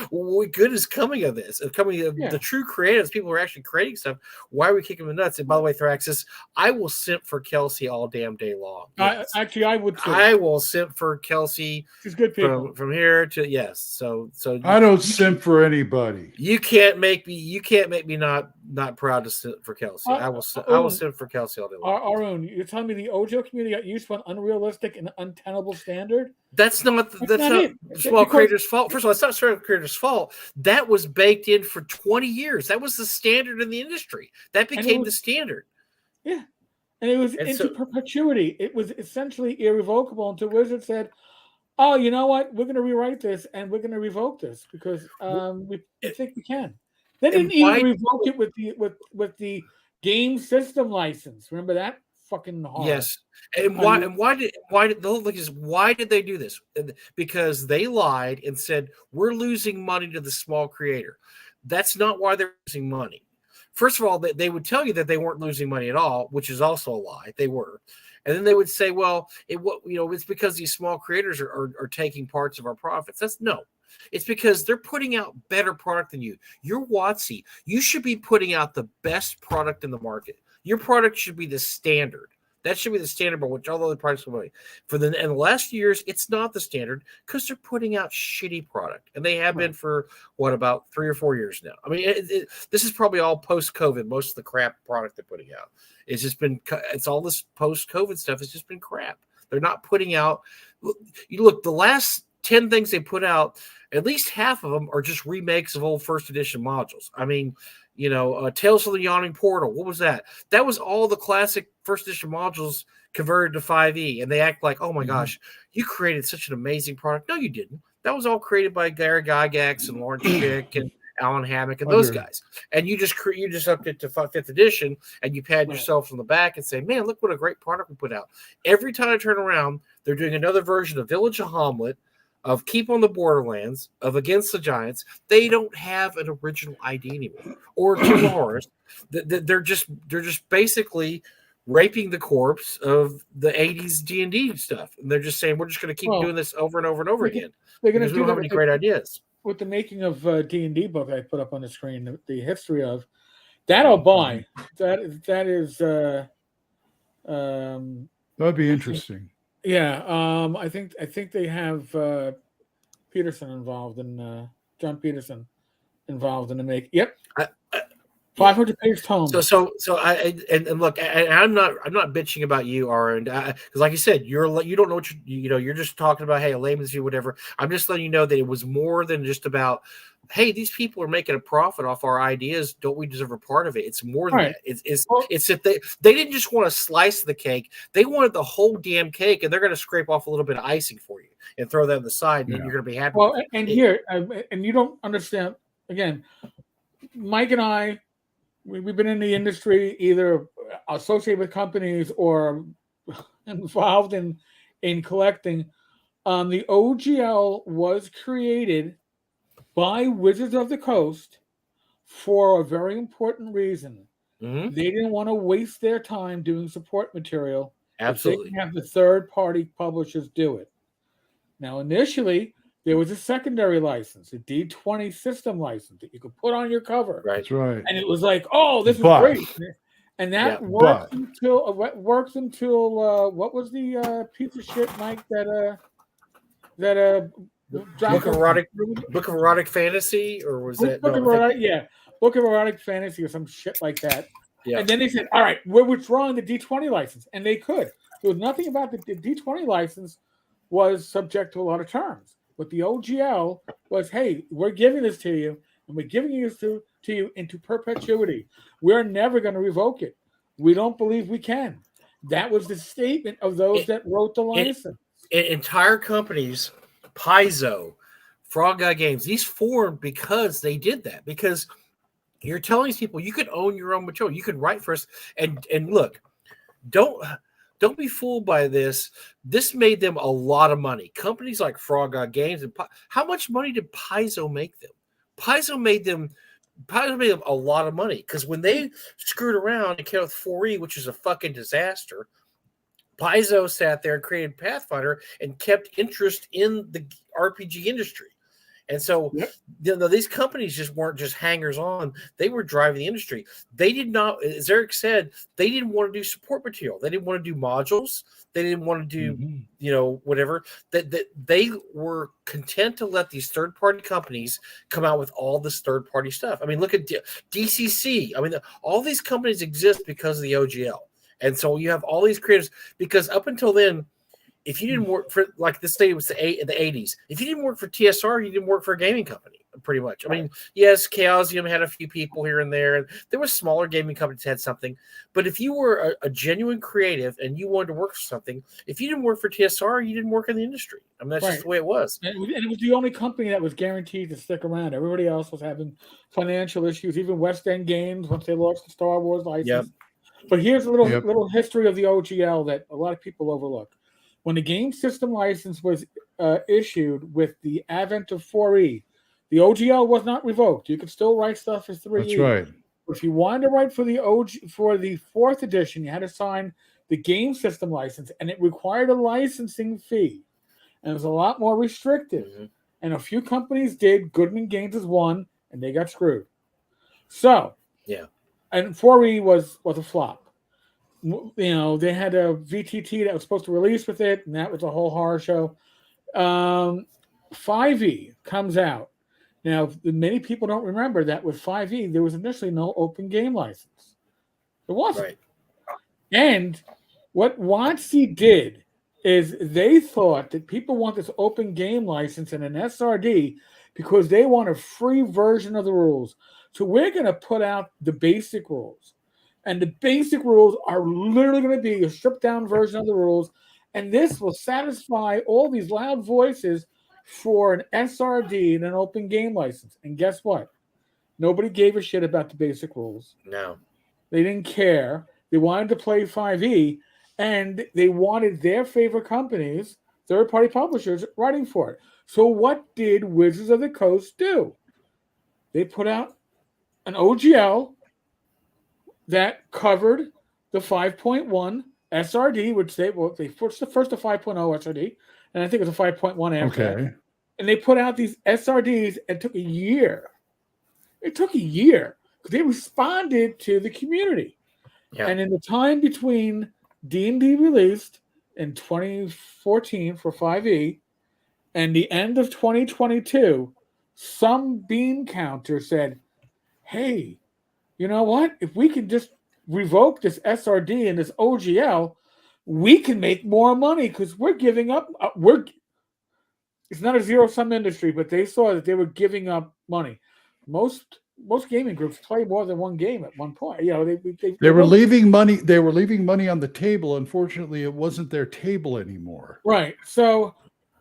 good is coming of this? Coming of the true creators, people who are actually creating stuff. Why are we kicking them in the nuts? And by the way, Thraxis, I will simp for Kelsey all damn day long. Yes. I would too. I will simp for Kelsey. She's good people. From here to yes. So I don't simp for anybody. You can't make me not proud to simp for Kelsey. I will simp for Kelsey all day long. Arun, you're telling me the OGL community got used to an unrealistic and untenable standard? That's not small creators' fault. First of all, it's not small creators' fault. That was baked in for 20 years. That was the standard in the industry. That became the standard. Yeah. And it was into perpetuity. It was essentially irrevocable until Wizard said, oh, you know what? We're going to rewrite this and we're going to revoke this because we think we can. They didn't even revoke it with the game system license. Remember that? Fucking hard. Yes. And why did the whole thing is why did they do this? Because they lied and said we're losing money to the small creator. That's not why they're losing money. First of all, they would tell you that they weren't losing money at all, which is also a lie. They were. And then they would say, well, it's because these small creators are taking parts of our profits. It's because they're putting out better product than you. You're WotC. You should be putting out the best product in the market. Your product should be the standard. That should be the standard by which all the other products will be. In the last few years, it's not the standard because they're putting out shitty product. And they have been for, about 3 or 4 years now. I mean, this is probably all post-COVID, most of the crap product they're putting out. It's all this post-COVID stuff. It's just been crap. They're not putting out. You look, the last 10 things they put out, at least half of them are just remakes of old first edition modules. I mean, Tales of the Yawning Portal. What was that? That was all the classic first edition modules converted to 5e. And they act like, oh my gosh, you created such an amazing product. No, you didn't. That was all created by Gary Gygax and Lawrence Schick and Alan Hammock and those guys. And you just upped it to 5th edition and you pat yourself on the back and say, man, look what a great product we put out. Every time I turn around, they're doing another version of Village of Hamlet, of Keep on the Borderlands, of Against the Giants. They don't have an original idea anymore. Or Two Horrors. They're just basically raping the corpse of the 80s D&D stuff. And they're just saying, we're just going to keep doing this over and over and over again. Because we don't have any great ideas. With the making of D&D book I put up on the screen, the history of, that I'll buy. That is... that'd be interesting. Yeah, I think they have Peterson involved in John Peterson involved in the make. Yep, 500-page tome. So and look, I'm not bitching about you, Aaron, because like you said, you don't know what you're just talking about. Hey, a layman's view, whatever. I'm just letting you know that it was more than just about. Hey, these people are making a profit off our ideas. Don't we deserve a part of it? It's more than that. It's that they didn't just want a slice of the cake. They wanted the whole damn cake, and they're going to scrape off a little bit of icing for you and throw that on the side, and you're going to be happy. Well, and here, and you don't understand. Again, Mike and I, we've been in the industry, either associated with companies or involved in collecting. The OGL was created by Wizards of the Coast for a very important reason. Mm-hmm. They didn't want to waste their time doing support material. Absolutely. They can have the third-party publishers do it. Now, initially, there was a secondary license, a D20 system license that you could put on your cover. Right. That's right. And it was like, oh, this is great. And that worked until what was the piece of shit, Mike, Book of Erotic Fantasy, or was that Book of Erotic Fantasy or some shit like that. Yeah. And then they said, all right, we're withdrawing the D20 license. And they could. There was nothing about the D20 license was subject to a lot of terms. But the OGL was, hey, we're giving this to you, and we're giving this to you into perpetuity. We're never going to revoke it. We don't believe we can. That was the statement of those that wrote the license. Entire companies, Paizo, Frog Guy Games, these formed because they did that. Because you're telling these people you could own your own material, you could write for us, and look, don't be fooled by this. This made them a lot of money. Companies like Frog Guy Games, and how much money did Paizo make them? Paizo made them probably a lot of money, because when they screwed around and came out with 4E, which is a fucking disaster, Paizo sat there and created Pathfinder and kept interest in the RPG industry. And so these companies just weren't just hangers on. They were driving the industry. They did not, as Eric said, they didn't want to do support material. They didn't want to do modules. They didn't want to do, whatever. That they were content to let these third-party companies come out with all this third-party stuff. I mean, look at DCC. I mean, all these companies exist because of the OGL. And so you have all these creators, because up until then, if you didn't work for, like this day was the 80s, if you didn't work for TSR, you didn't work for a gaming company, pretty much. I mean, yes, Chaosium had a few people here and there, and there were smaller gaming companies that had something. But if you were a genuine creative and you wanted to work for something, if you didn't work for TSR, you didn't work in the industry. I mean, that's just the way it was. And it was the only company that was guaranteed to stick around. Everybody else was having financial issues, even West End Games, once they lost the Star Wars license. Yep. But here's a little history of the OGL that a lot of people overlook. When the game system license was issued with the advent of 4E, the OGL was not revoked. You could still write stuff for 3E. That's right. But if you wanted to write for the fourth edition, you had to sign the game system license, and it required a licensing fee, and it was a lot more restrictive. Mm-hmm. And a few companies did. Goodman Games is one, and they got screwed. So, and 4E was a flop. They had a VTT that was supposed to release with it, and that was a whole horror show. 5E comes out. Now, many people don't remember that with 5E, there was initially no open game license. There wasn't. Right. And what WotC did is they thought that people want this open game license and an SRD because they want a free version of the rules. So we're going to put out the basic rules. And the basic rules are literally going to be a stripped-down version of the rules. And this will satisfy all these loud voices for an SRD and an open game license. And guess what? Nobody gave a shit about the basic rules. No. They didn't care. They wanted to play 5E, and they wanted their favorite companies, third-party publishers, writing for it. So what did Wizards of the Coast do? They put out an OGL that covered the 5.1 SRD, which they first the 5.0 SRD, and I think it was a 5.1 after that. And they put out these SRDs, and it took a year. It took a year because they responded to the community. Yeah. And in the time between D&D released in 2014 for 5E and the end of 2022, some bean counter said, hey, you know what? If we can just revoke this SRD and this OGL, we can make more money because we're giving up. It's not a zero-sum industry, but they saw that they were giving up money. Most gaming groups play more than one game at one point. They were leaving money. They were leaving money on the table. Unfortunately, it wasn't their table anymore. Right. So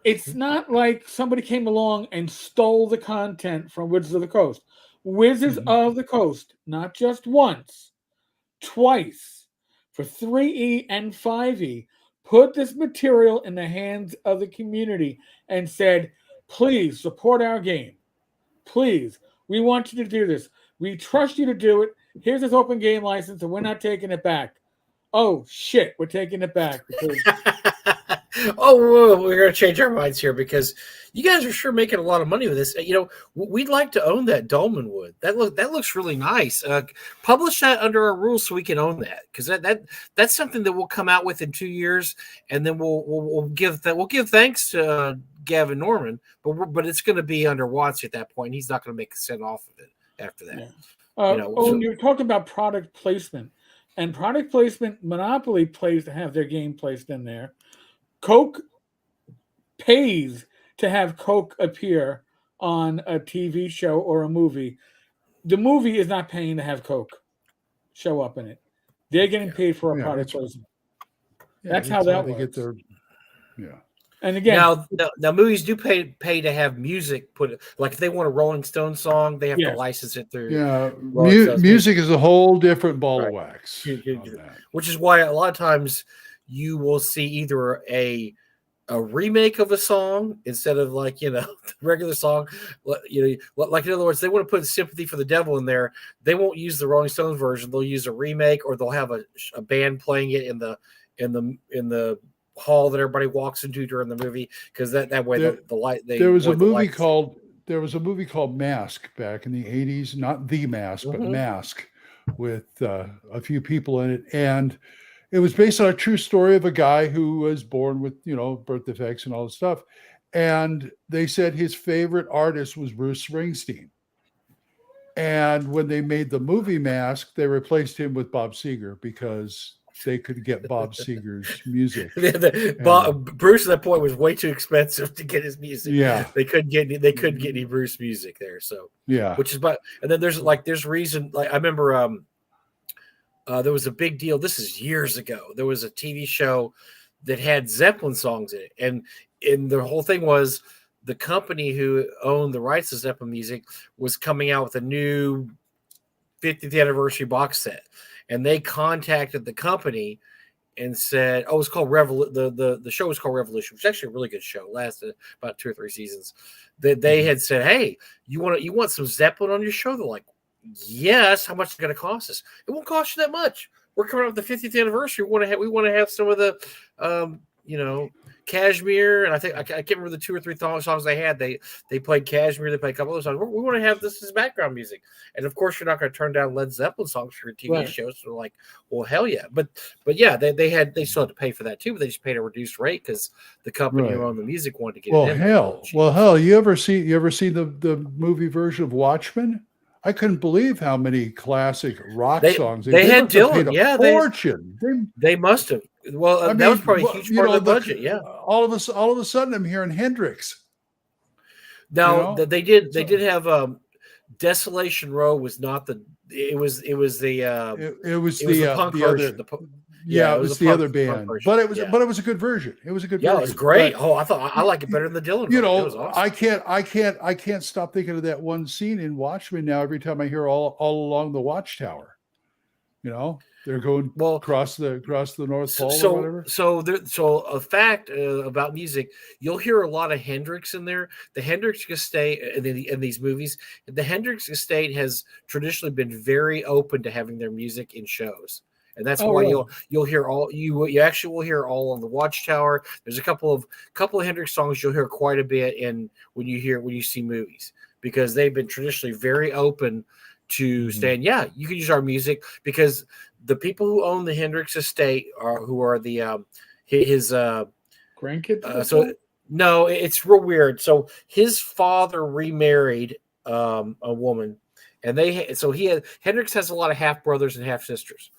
it's not like somebody came along and stole the content from Wizards of the Coast. Wizards of the Coast, not just once, twice, for 3E and 5E, put this material in the hands of the community and said, please support our game. Please, we want you to do this. We trust you to do it. Here's this open game license, and we're not taking it back. Oh, shit, we're taking it back. Because we're going to change our minds here because you guys are sure making a lot of money with this. We'd like to own that Dolmen wood. That looks really nice. Publish that under our rules so we can own that, because that's something that we'll come out with in 2 years, and then we'll give thanks to Gavin Norman, but it's going to be under Watts at that point. He's not going to make a cent off of it after that. Yeah. You're talking about product placement. And product placement, Monopoly pays to have their game placed in there. Coke pays to have Coke appear on a TV show or a movie. The movie is not paying to have Coke show up in it. They're getting paid for a product placement. That's how that works. They get their, And again, now movies do pay to have music put. Like if they want a Rolling Stone song, they have to license it through. Yeah, music is a whole different ball of wax. Which is why a lot of times you will see either a a remake of a song instead of like, the regular song. Like in other words, they want to put Sympathy for the Devil in there. They won't use the Rolling Stones version. They'll use a remake, or they'll have a band playing it in the hall that everybody walks into during the movie, because that way the light there was a movie called Mask back in the 80s, not The Mask, but Mask, with a few people in it, and it was based on a true story of a guy who was born with birth defects and all this stuff, and they said his favorite artist was Bruce Springsteen. And when they made the movie Mask, they replaced him with Bob Seger because they could get Bob Seger's music. Bruce at that point was way too expensive to get his music. Yeah, they couldn't get any Bruce music there. So yeah, and then there's reason. Like I remember, there was a big deal. This is years ago. There was a TV show that had Zeppelin songs in it, and the whole thing was the company who owned the rights to Zeppelin music was coming out with a new 50th anniversary box set. And they contacted the company and said, "Oh, it's called the show was called Revolution, which is actually a really good show. Lasted about 2 or 3 seasons." They had said, "Hey, you want some Zeppelin on your show?" They're like, "Yes." "How much is it going to cost us?" "It won't cost you that much. We're coming up with the 50th anniversary. We want to have some of the Kashmir, and I can't remember the 2 or 3 songs they had. They played Kashmir. They played a couple of songs. We want to have this as background music, and of course, you're not going to turn down Led Zeppelin songs for your TV shows. So they're like, well, hell yeah, but yeah, they still had to pay for that too, but they just paid a reduced rate because the company who owned the music wanted to get it in. Hell, you ever see the movie version of Watchmen? I couldn't believe how many classic rock songs they had. Dylan, yeah, fortune. They must have. Well, that was probably a huge part of the budget. Yeah. All of a sudden, I'm hearing Hendrix. Now they did have Desolation Row was not the. It was the punk version. It was the other band, but it was a good version. It was a good version. Yeah, it was great. I like it better than the Dylan. It was awesome. I can't stop thinking of that one scene in Watchmen now. Every time I hear all along the Watchtower, they're going across the North Pole or whatever. So a fact about music, you'll hear a lot of Hendrix in there. The Hendrix estate in these movies, the Hendrix estate has traditionally been very open to having their music in shows. And that's why you'll hear you actually will hear all on the Watchtower. There's a couple of Hendrix songs you'll hear quite a bit when you see movies, because they've been traditionally very open to saying, yeah, you can use our music, because the people who own the Hendrix estate are his grandkids. No, it's real weird. So his father remarried a woman, and Hendrix has a lot of half brothers and half sisters.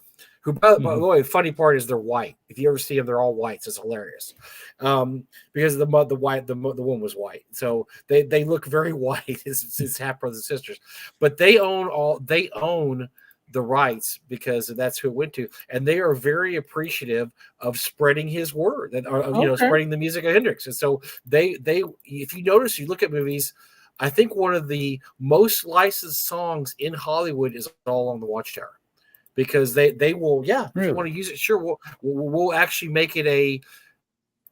Who, by the way, funny part is they're white. If you ever see them, they're all whites. It's hilarious, because the woman was white, so they look very white. His half brothers and sisters, but they own the rights because that's who it went to, and they are very appreciative of spreading his word and spreading the music of Hendrix. And so they if you notice, you look at movies. I think one of the most licensed songs in Hollywood is all on the Watchtower. Because they will, if you want to use it, sure, we'll actually make it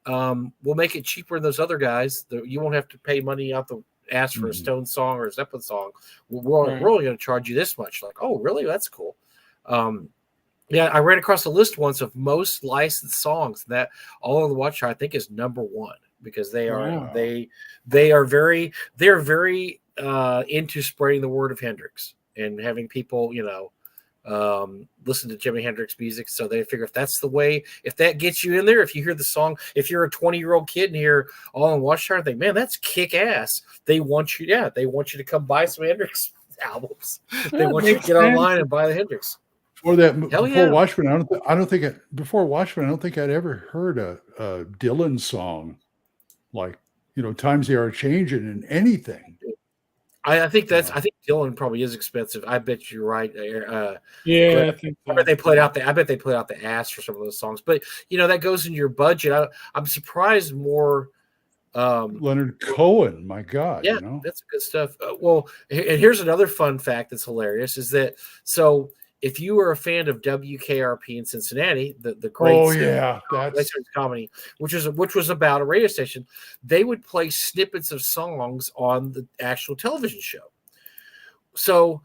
we'll make it cheaper than those other guys. You won't have to pay money out the ass for a Stone song or a Zeppelin song. We're only going to charge you this much. Like, oh, really? That's cool. I ran across a list once of most licensed songs that all on the Watchtower I think is number 1, because they are very into spreading the word of Hendrix and having people listen to Jimi Hendrix music. So they figure if that's the way, if that gets you in there, if you hear the song, if you're a 20-year-old kid and hear all on Watchtower, think, man, that's kick ass. They want you to come buy some Hendrix albums. They want you to get online and buy the Hendrix. Before Watchmen, I don't think I'd ever heard a Dylan song like, Times They Are Changing in anything. I think Dylan probably is expensive. I bet you're right. I think so. I bet they played out the ass for some of those songs. But that goes into your budget. I'm surprised more. Leonard Cohen, my God. Yeah, that's good stuff. And here's another fun fact that's hilarious: is that if you were a fan of WKRP in Cincinnati, the great that's comedy, which was about a radio station, they would play snippets of songs on the actual television show. So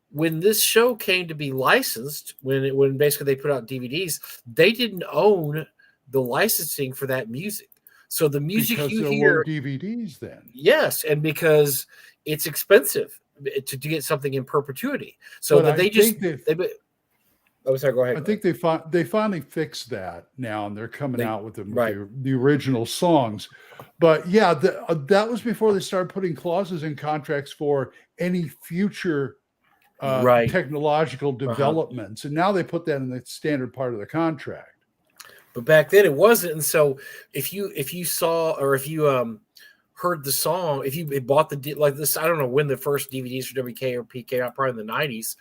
when this show came to be licensed, when basically they put out DVDs, they didn't own the licensing for that music. So the music because you there hear, were DVDs then. yes, and because it's expensive to get something in perpetuity. So that oh, sorry, go ahead. I think they finally fixed that now, and they're coming out with the original songs. But yeah, that was before they started putting clauses in contracts for any future technological developments, and now they put that in the standard part of the contract. But back then it wasn't, and so if you saw or if you heard the song, if you bought this, I don't know when the first DVDs for WK or PK out, probably in the 90s.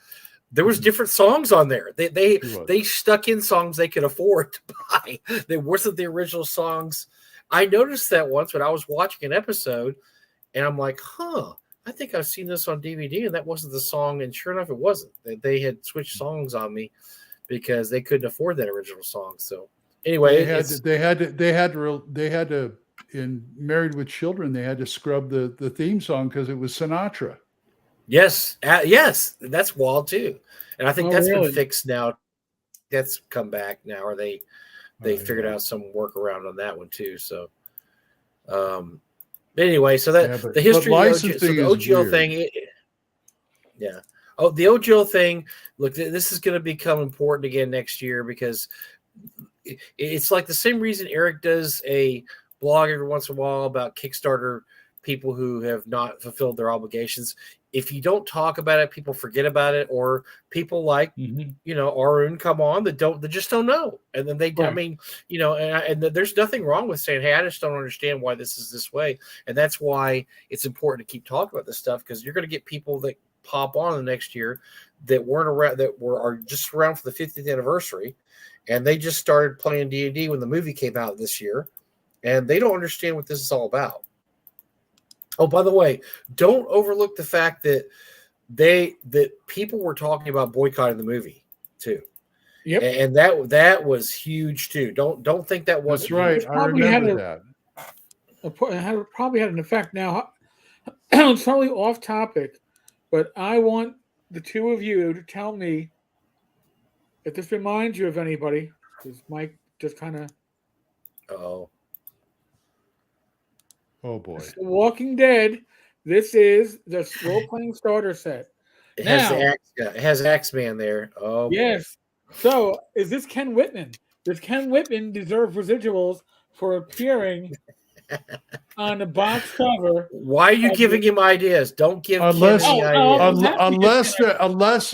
There was different songs on there. They stuck in songs they could afford to buy. They wasn't the original songs. I noticed that once when I was watching an episode, and I'm like, I think I've seen this on DVD, and that wasn't the song. And sure enough, it wasn't. They had switched songs on me because they couldn't afford that original song. So anyway, they had to in Married with Children, they had to scrub the theme song because it was Sinatra. Yes, yes, that's wild too, and I think that's really been fixed now. That's come back now, or they figured out some workaround on that one too. So, anyway, so that the history of the OGL thing, the OGL thing. Look, this is going to become important again next year because it's like the same reason Eric does a blog every once in a while about Kickstarter people who have not fulfilled their obligations. If you don't talk about it, people forget about it, or people like Arun come on that just don't know, and then they, I mean, and there's nothing wrong with saying, hey, I just don't understand why this is this way, and that's why it's important to keep talking about this stuff, because you're going to get people that pop on the next year that weren't around, are just around for the 50th anniversary, and they just started playing D&D when the movie came out this year, and they don't understand what this is all about. Oh, by the way, don't overlook the fact that people were talking about boycotting the movie too. Yep, and that was huge too. Don't think that wasn't. That's right. I remember that. It probably had an effect. Now, it's totally off topic, but I want the two of you to tell me if this reminds you of anybody. Because Mike just kind of. Oh boy! It's The Walking Dead. This is the role-playing starter set. It has Axeman there. Oh yes. Boy. So is this Ken Whitman? Does Ken Whitman deserve residuals for appearing on the box cover? Why are you giving him ideas? Don't give unless Ken ideas.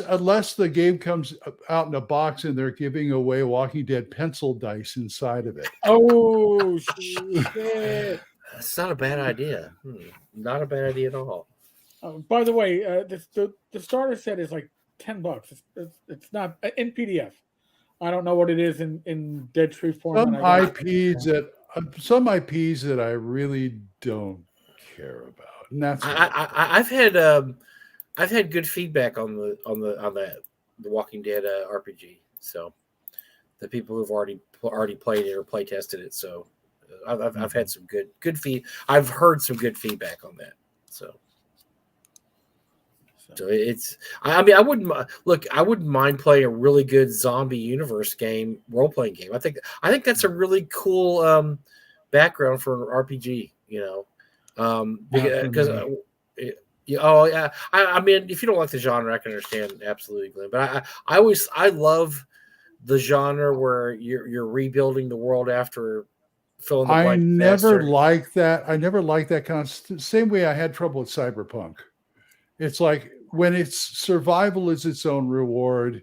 unless the game comes out in a box and they're giving away Walking Dead pencil dice inside of it. Oh shit! That's not a bad idea. Not a bad idea at all. By the way, the starter set is like $10. It's not in PDF. I don't know what it is in Dead Tree form. Some IPs that I really don't care about, and that's I've had good feedback on the Walking Dead RPG. So the people who've already played it or play tested it. So I've had some good I've heard some good feedback on that. So it's, I mean, I wouldn't mind playing a really good zombie universe game, role-playing game. I think that's a really cool background for an RPG, because I mean, if you don't like the genre, I can understand absolutely, Glenn. But I love the genre where you're rebuilding the world after filling the blank. I never liked that kind of same way I had trouble with Cyberpunk. It's like when it's survival is its own reward,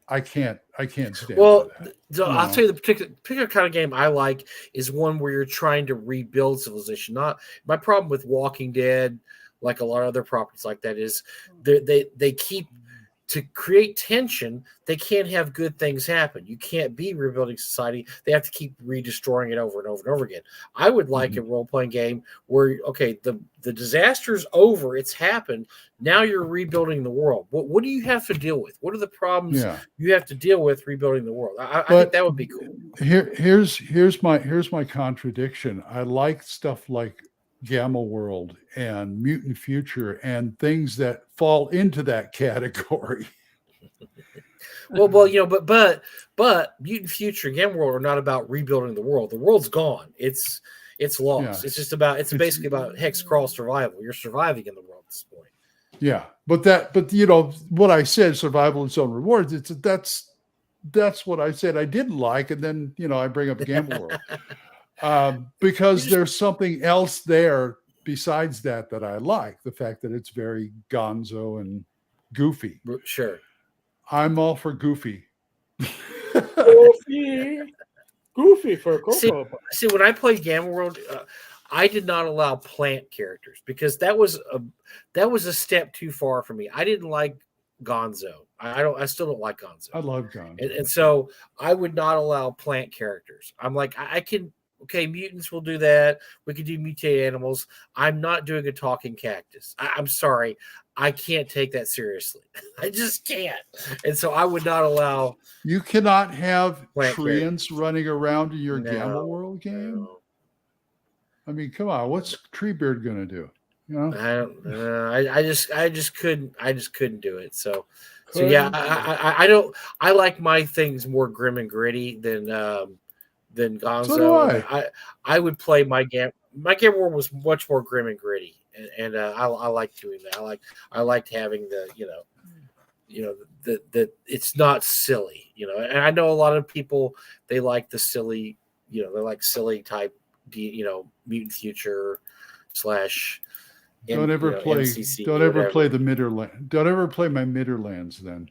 I can't stand for that. So I'll tell you, the particular kind of game I like is one where you're trying to rebuild civilization. Not my problem with Walking Dead, like a lot of other properties like that, is they keep to create tension, they can't have good things happen. You can't be rebuilding society. They have to keep redestroying it over and over and over again. I would like a role-playing game where, okay, the disaster's over, it's happened. Now you're rebuilding the world. What do you have to deal with? What are the problems you have to deal with rebuilding the world? I think that would be cool. Here's my contradiction. I like stuff like Gamma World and Mutant Future and things that fall into that category. Well, you know, but Mutant Future and Gamma World are not about rebuilding the world. The world's gone. It's lost. Yeah. It's basically about hex crawl survival. You're surviving in the world at this point. Yeah, but you know what I said, survival its own rewards. That's what I said I didn't like, and then you know I bring up Gamma World. Because there's something else there besides that I like. The fact that it's very gonzo and goofy. Sure. I'm all for goofy. Goofy for Coco. See, when I played Gamma World, I did not allow plant characters because that was a step too far for me. I didn't like Gonzo. I still don't like Gonzo. I love Gonzo. And so I would not allow plant characters. I'm like, I can. Okay, mutants will do that. We could do mutated animals. I'm not doing a talking cactus. I'm sorry. I can't take that seriously. I just can't. And so I would not allow. You cannot have treants running around in your Gamma World game. No. I mean, come on. What's Treebeard going to do? You know? I just couldn't do it. So yeah, I don't. I like my things more grim and gritty than Gonzo. So do I would play my Gamma World was much more grim and gritty, and I like doing that. I liked having the the it's not silly, you know. And I know a lot of people they like the silly, you know, they like silly type, you know, Mutant Future / Don't ever play. MCC, don't ever play the Midderland. Don't ever play my Midderlands. Then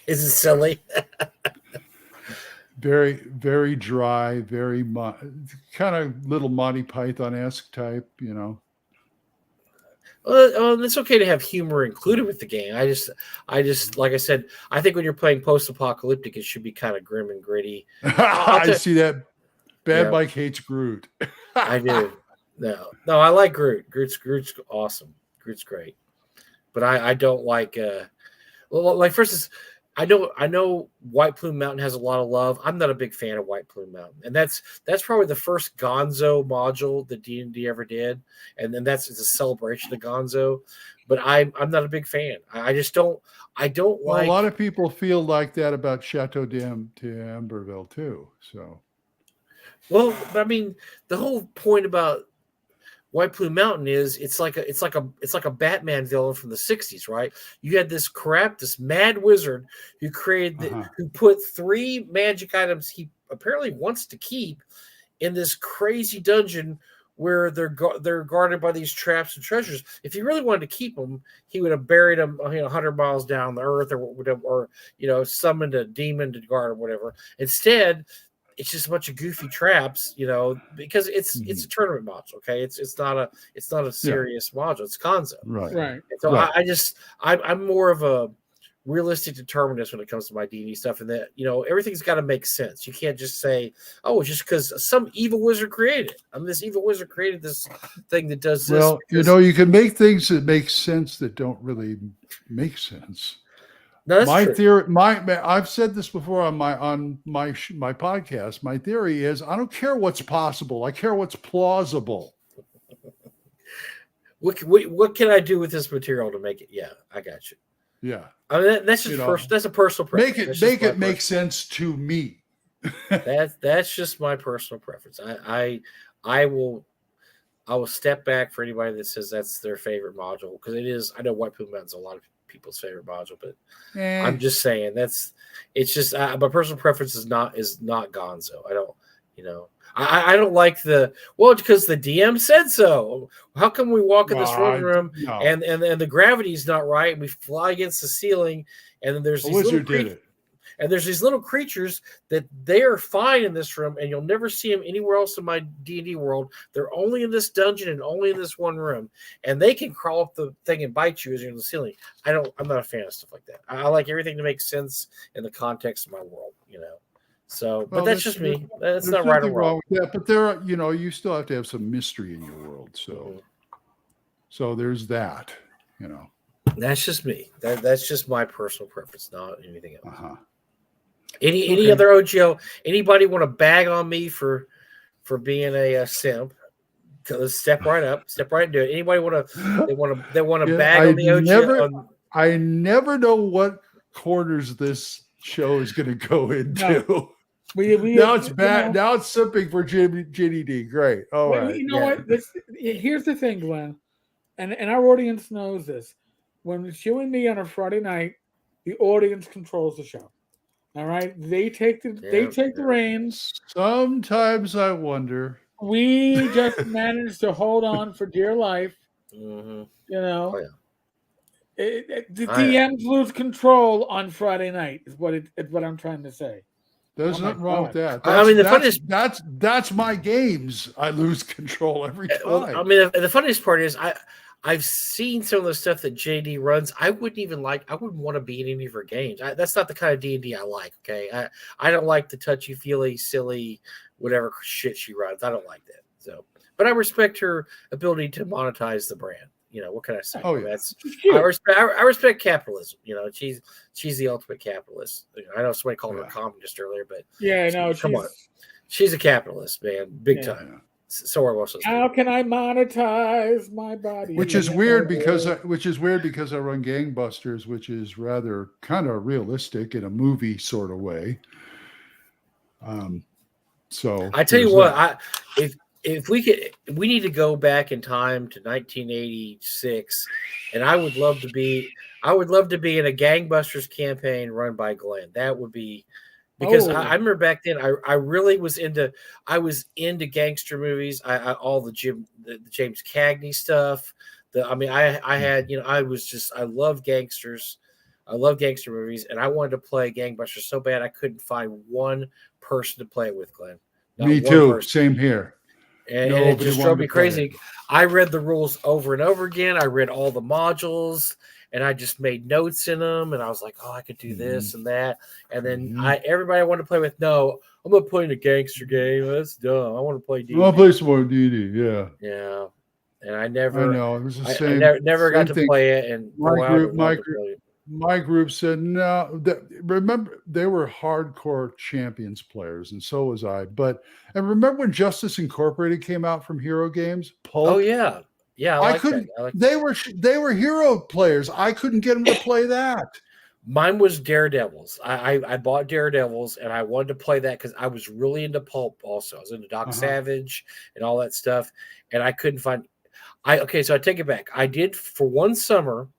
is it silly? Very, very dry, very kind of little Monty Python-esque type, you know. Well, it's okay to have humor included with the game. I just like I said, I think when you're playing post-apocalyptic, it should be kind of grim and gritty. I see that. Bad Mike hates Groot. I do. No, I like Groot. Groot's awesome. Groot's great, but I don't like. Like for instance, I know White Plume Mountain has a lot of love. I'm not a big fan of White Plume Mountain, and that's probably the first Gonzo module that D&D ever did, and then it's a celebration of Gonzo. But I'm not a big fan. I just don't. I don't like. A lot of people feel like that about Chateau d'Amberville too. So, well, but I mean, the whole point about White Plume Mountain is it's like a Batman villain from the 60s, right? You had this mad wizard who created who put 3 magic items he apparently wants to keep in this crazy dungeon where they're guarded by these traps and treasures. If he really wanted to keep them, he would have buried them 100 miles down the earth or summoned a demon to guard or whatever. Instead, it's just a bunch of goofy traps, you know, because it's a tournament module. Okay, it's not a serious module. It's Gonzo, right? And so I'm more of a realistic determinist when it comes to my D&D stuff, and that everything's got to make sense. You can't just say, oh, it's just because some evil wizard created it. I mean, this evil wizard created this thing that does this. Well, you can make things that make sense that don't really make sense. No, my true. theory, I've said this before on my podcast. My theory is I don't care what's possible. I care what's plausible. What can I do with this material to make it? Yeah, I got you. Yeah, I mean that's just that's a personal preference. Make it make sense to me. that's just my personal preference. I will step back for anybody that says that's their favorite module, because it is. I know White Plume Mountain's a lot of people's favorite module, but I'm just saying it's just my personal preference is not Gonzo. I don't, I don't like because the DM said so. How come we walk in this room and the gravity's not right, and we fly against the ceiling, and then there's the wizard did it. And there's these little creatures that they are fine in this room, and you'll never see them anywhere else in my D&D world. They're only in this dungeon and only in this one room, and they can crawl up the thing and bite you as you're in the ceiling. I'm not a fan of stuff like that. I like everything to make sense in the context of my world, So, but that's just me. That's not right or wrong. With that, but there are, you still have to have some mystery in your world. So there's that, That's just me. That's just my personal preference, not anything else. Uh-huh. Any other OGO? Anybody want to bag on me for being a simp? Let's step right up, step right into it. Anybody want to bag on the OGO? I never know what corners this show is going to go into. No. Now it's bad. Now it's simping for JDD. Great. All right. You know what? Here's the thing, Glenn, and our audience knows this. When it's you and me on a Friday night, the audience controls the show. All right, they take the reins. Sometimes I wonder. We just manage to hold on for dear life. Mm-hmm. Oh, The DMs lose control on Friday night. Is what I'm trying to say. There's nothing wrong with that. That's my games. I lose control every time. Well, I mean, the funniest part is I've seen some of the stuff that JD runs. I wouldn't want to be in any of her games. That's not the kind of D&D I like. Okay, I don't like the touchy feely, silly, whatever shit she runs. I don't like that. So, but I respect her ability to monetize the brand. What can I say? Oh, yeah. I respect capitalism. She's the ultimate capitalist. I know somebody called her a communist earlier, but come on, she's a capitalist, man, big time. So are most of us. How can I monetize my body? Which is weird because I run Gangbusters, which is rather kind of realistic in a movie sort of way. So I tell you what, if we need to go back in time to 1986, and I would love to be in a Gangbusters campaign run by Glenn. That would be, because I remember back then I really was into gangster movies. All the James Cagney stuff. I love gangsters. I love gangster movies, and I wanted to play Gangbusters so bad I couldn't find one person to play it with, Glenn. Me too. Same here. And it just drove me crazy. I read the rules over and over again. I read all the modules, and I just made notes in them. And I was like, "Oh, I could do this and that." And then everybody I wanted to play with, no, I'm not playing a gangster game. That's dumb. I want to play D&D. I'll play some more D&D. Yeah. Yeah. And I never. I know it was the same. I never got to play it. And my group said no. Remember, they were hardcore Champions players, and so was I. And remember when Justice Incorporated came out from Hero Games? Pulp? Oh yeah, I couldn't. They were Hero players. I couldn't get them to play that. Mine was Daredevils. I bought Daredevils, and I wanted to play that because I was really into Pulp. Also, I was into Doc Savage and all that stuff, and I couldn't find. So I take it back. I did for one summer.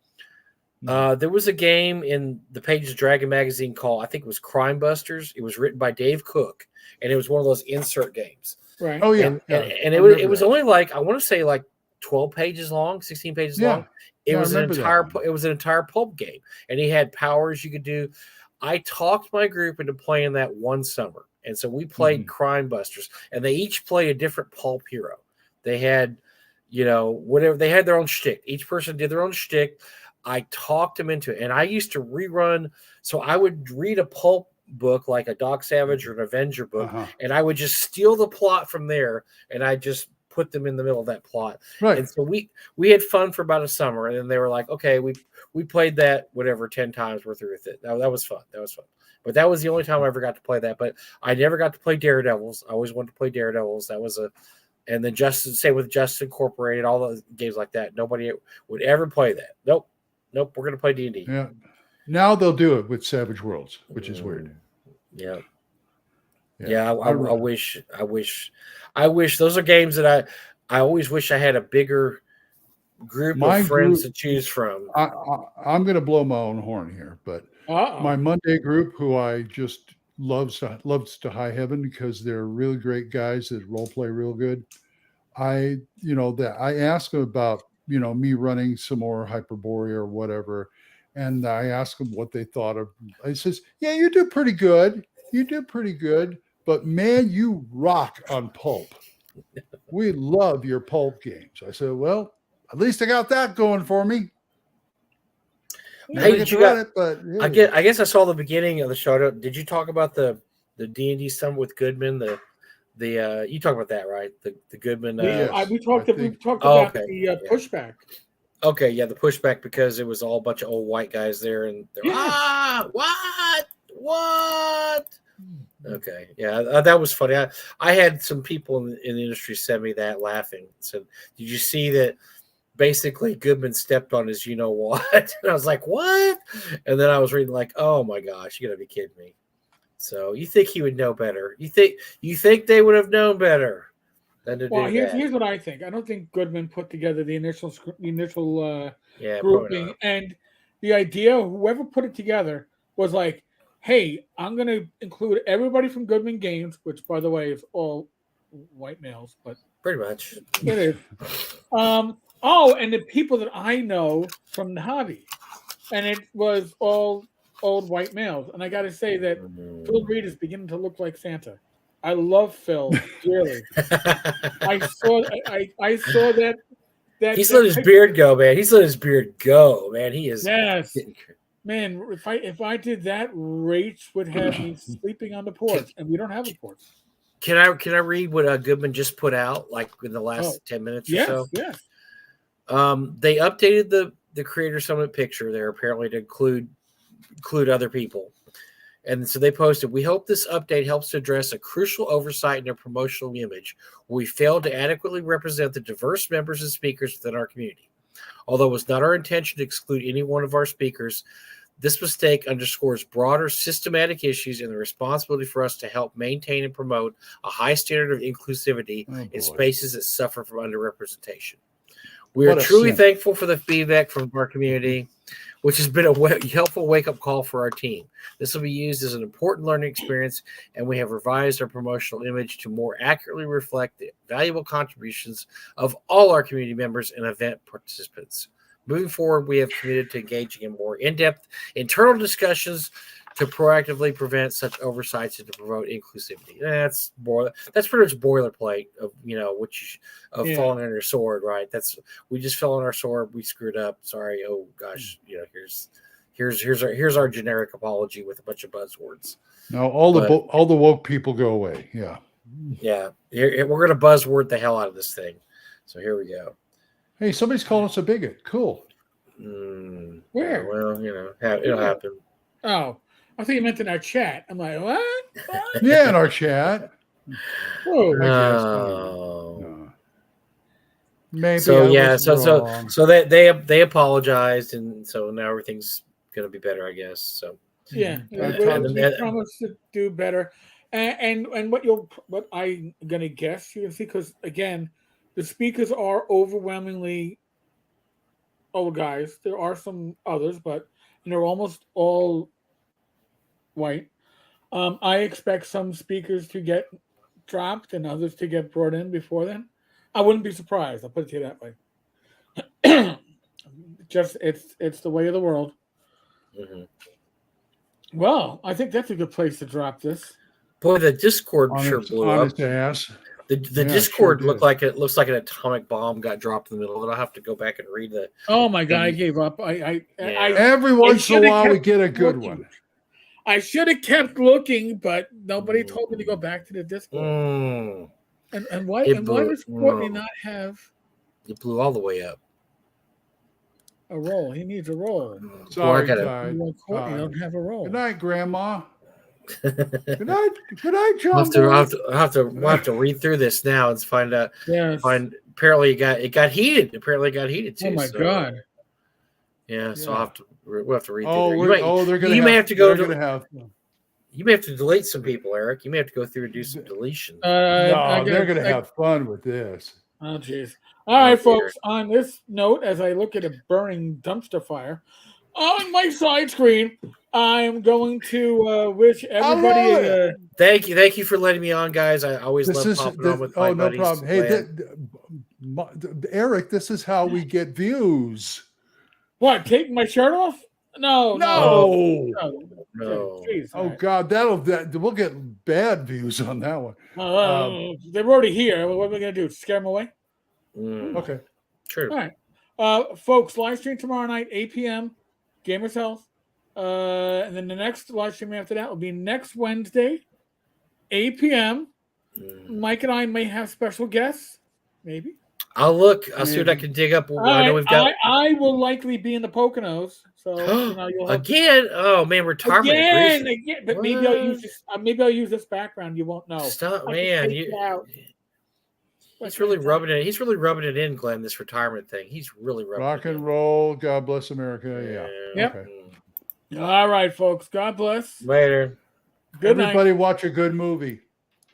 There was a game in the Pages of Dragon magazine called, I think it was Crime Busters. It was written by Dave Cook, and it was one of those insert games. Right. Oh, yeah. And it was only like, I want to say like 12 pages long, 16 pages long. It was an entire pulp game, and he had powers you could do. I talked my group into playing that one summer, and so we played Crime Busters, and they each play a different pulp hero. They had, whatever, they had their own shtick. Each person did their own shtick. I talked them into it, and I used to rerun. So I would read a pulp book like a Doc Savage or an Avenger book, and I would just steal the plot from there, and I just put them in the middle of that plot. Right. And so we had fun for about a summer, and then they were like, okay, we played that 10 times. We're through with it. That was fun. But that was the only time I ever got to play that. But I never got to play Daredevils. I always wanted to play Daredevils. And then same with Justice Incorporated, all those games like that. Nobody would ever play that. Nope. We're going to play D&D. Yeah. Now they'll do it with Savage Worlds, which is weird. Yeah. I wish those are games that I always wish I had a bigger group of friends to choose from. I'm going to blow my own horn here, but my Monday group, who I just loves to high heaven because they're really great guys that role play real good. I asked them about, me running some more Hyperborea or whatever. And I asked them what they thought of. I says, "Yeah, you do pretty good. You do pretty good. But man, you rock on pulp. We love your pulp games." I said, "Well, at least I got that going for me. Never get to run it, but yeah. I guess I saw the beginning of the show. Did you talk about the D&D summit with Goodman? The you talk about that, right? The Goodman. Yes, we talked about okay. the pushback. Okay, yeah, the pushback because it was all a bunch of old white guys there, and they're what? Okay, yeah, that was funny. I had some people in the industry send me that laughing. Said, "Did you see that?" Basically, Goodman stepped on his, you know what? And I was like, "What?" And then I was reading like, "Oh my gosh, you gotta be kidding me!" So you think he would know better? You think they would have known better than to do that? Here's what I think. I don't think Goodman put together the initial Yeah, grouping, and the idea. Whoever put it together was like, "Hey, I'm going to include everybody from Goodman Games," which, by the way, is all white males, but pretty much it is. And the people that I know from the hobby, and it was all old white males. And I got to say that Phil Reed is beginning to look like Santa. I love Phil dearly. I saw that he's let his beard go, man. He's let his beard go, man. He is. Yes, man. If I did that, Rach would have me sleeping on the porch, and we don't have a porch. Can I read what Goodman just put out, like in the last 10 minutes or so? Yes. They updated the Creator Summit picture there apparently to include other people. And so they posted, "We hope this update helps to address a crucial oversight in their promotional image where we failed to adequately represent the diverse members and speakers within our community. Although it was not our intention to exclude any one of our speakers, this mistake underscores broader systematic issues and the responsibility for us to help maintain and promote a high standard of inclusivity in spaces that suffer from underrepresentation. We are truly thankful for the feedback from our community, which has been a helpful wake-up call for our team. This will be used as an important learning experience, and we have revised our promotional image to more accurately reflect the valuable contributions of all our community members and event participants. Moving forward, we have committed to engaging in more in-depth internal discussions to proactively prevent such oversights and to promote inclusivity." That's pretty much boilerplate of falling on your sword, right? We just fell on our sword. We screwed up. Sorry. Oh gosh. Here's our generic apology with a bunch of buzzwords. Now all the woke people go away. Yeah. Yeah. We're gonna buzzword the hell out of this thing. So here we go. Hey, somebody's calling us a bigot. Cool. Where? Yeah, well, it'll happen. Oh. I think you meant in our chat. I'm like, what? Yeah, in our chat. Whoa. No. Maybe. So they apologized, and so now everything's gonna be better, I guess. So yeah, we promise to do better. And what I'm gonna guess you can see, because again, the speakers are overwhelmingly old guys. There are some others, but they're almost all white. I expect some speakers to get dropped and others to get brought in before then. I wouldn't be surprised. I'll put it to you that way. Just it's the way of the world. Mm-hmm. Well, I think that's a good place to drop this. Boy, the Discord sure blew up. Ass. The Discord looks like an atomic bomb got dropped in the middle of it. I'll have to go back and read the. Oh my god, I gave up. Every once in a while we get a good one. I should have kept looking, but nobody told me to go back to the Discord. And why does Courtney not have? It blew all the way up. A roll. He needs a roll. Sorry, Courtney don't have a roll. Good night, Grandma. Good night, John. We'll have to read through this now and find out. Yes. Apparently it got heated. Apparently it got heated too. Oh my god. Yeah. So we'll have to read through there. You may have to delete some people, Eric. You may have to go through and do some deletion. They're going to have fun with this. Oh, jeez. All right, folks. On this note, as I look at a burning dumpster fire on my side screen, I'm going to wish everybody. Thank you for letting me on, guys. I always love popping on with my buddies. No problem. Hey, Eric, this is how we get views. What? Taking my shirt off? No. No. Jeez, Oh all right. God, we'll get bad views on that one. They're already here. What are we gonna do? Scare them away? Okay. True. All right, folks. Live stream tomorrow night, 8 p.m. Gamers Health, and then the next live stream after that will be next Wednesday, 8 p.m. Mike and I may have special guests, maybe. I'll look. I'll see what I can dig up. I know we've got. I will likely be in the Poconos, so you'll have again. Oh man, retirement again. But maybe I'll use this. Maybe I'll use this background. You won't know. Stop, man. He's really rubbing it. He's really rubbing it in, Glenn. This retirement thing. He's really rubbing rock it and in. roll. God bless America. Yeah. Yep. Okay. All right, folks. God bless. Later. Good Everybody night. watch a good movie.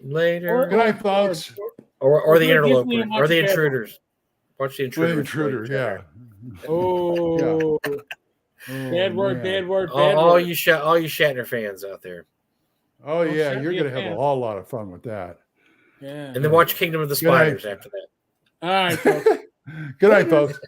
Later. Good night, folks. Or the Disney interloper. and Or watch the a bad intruders. Watch the intruder. Intruder. Yeah. Oh. Bad word. Man. Bad word. All you Shatner fans out there. Oh yeah, Shatner you're gonna have fan. a whole lot of fun with that. Yeah. And then watch Kingdom of the Good night. Spiders after that. All right, folks. Good night, folks.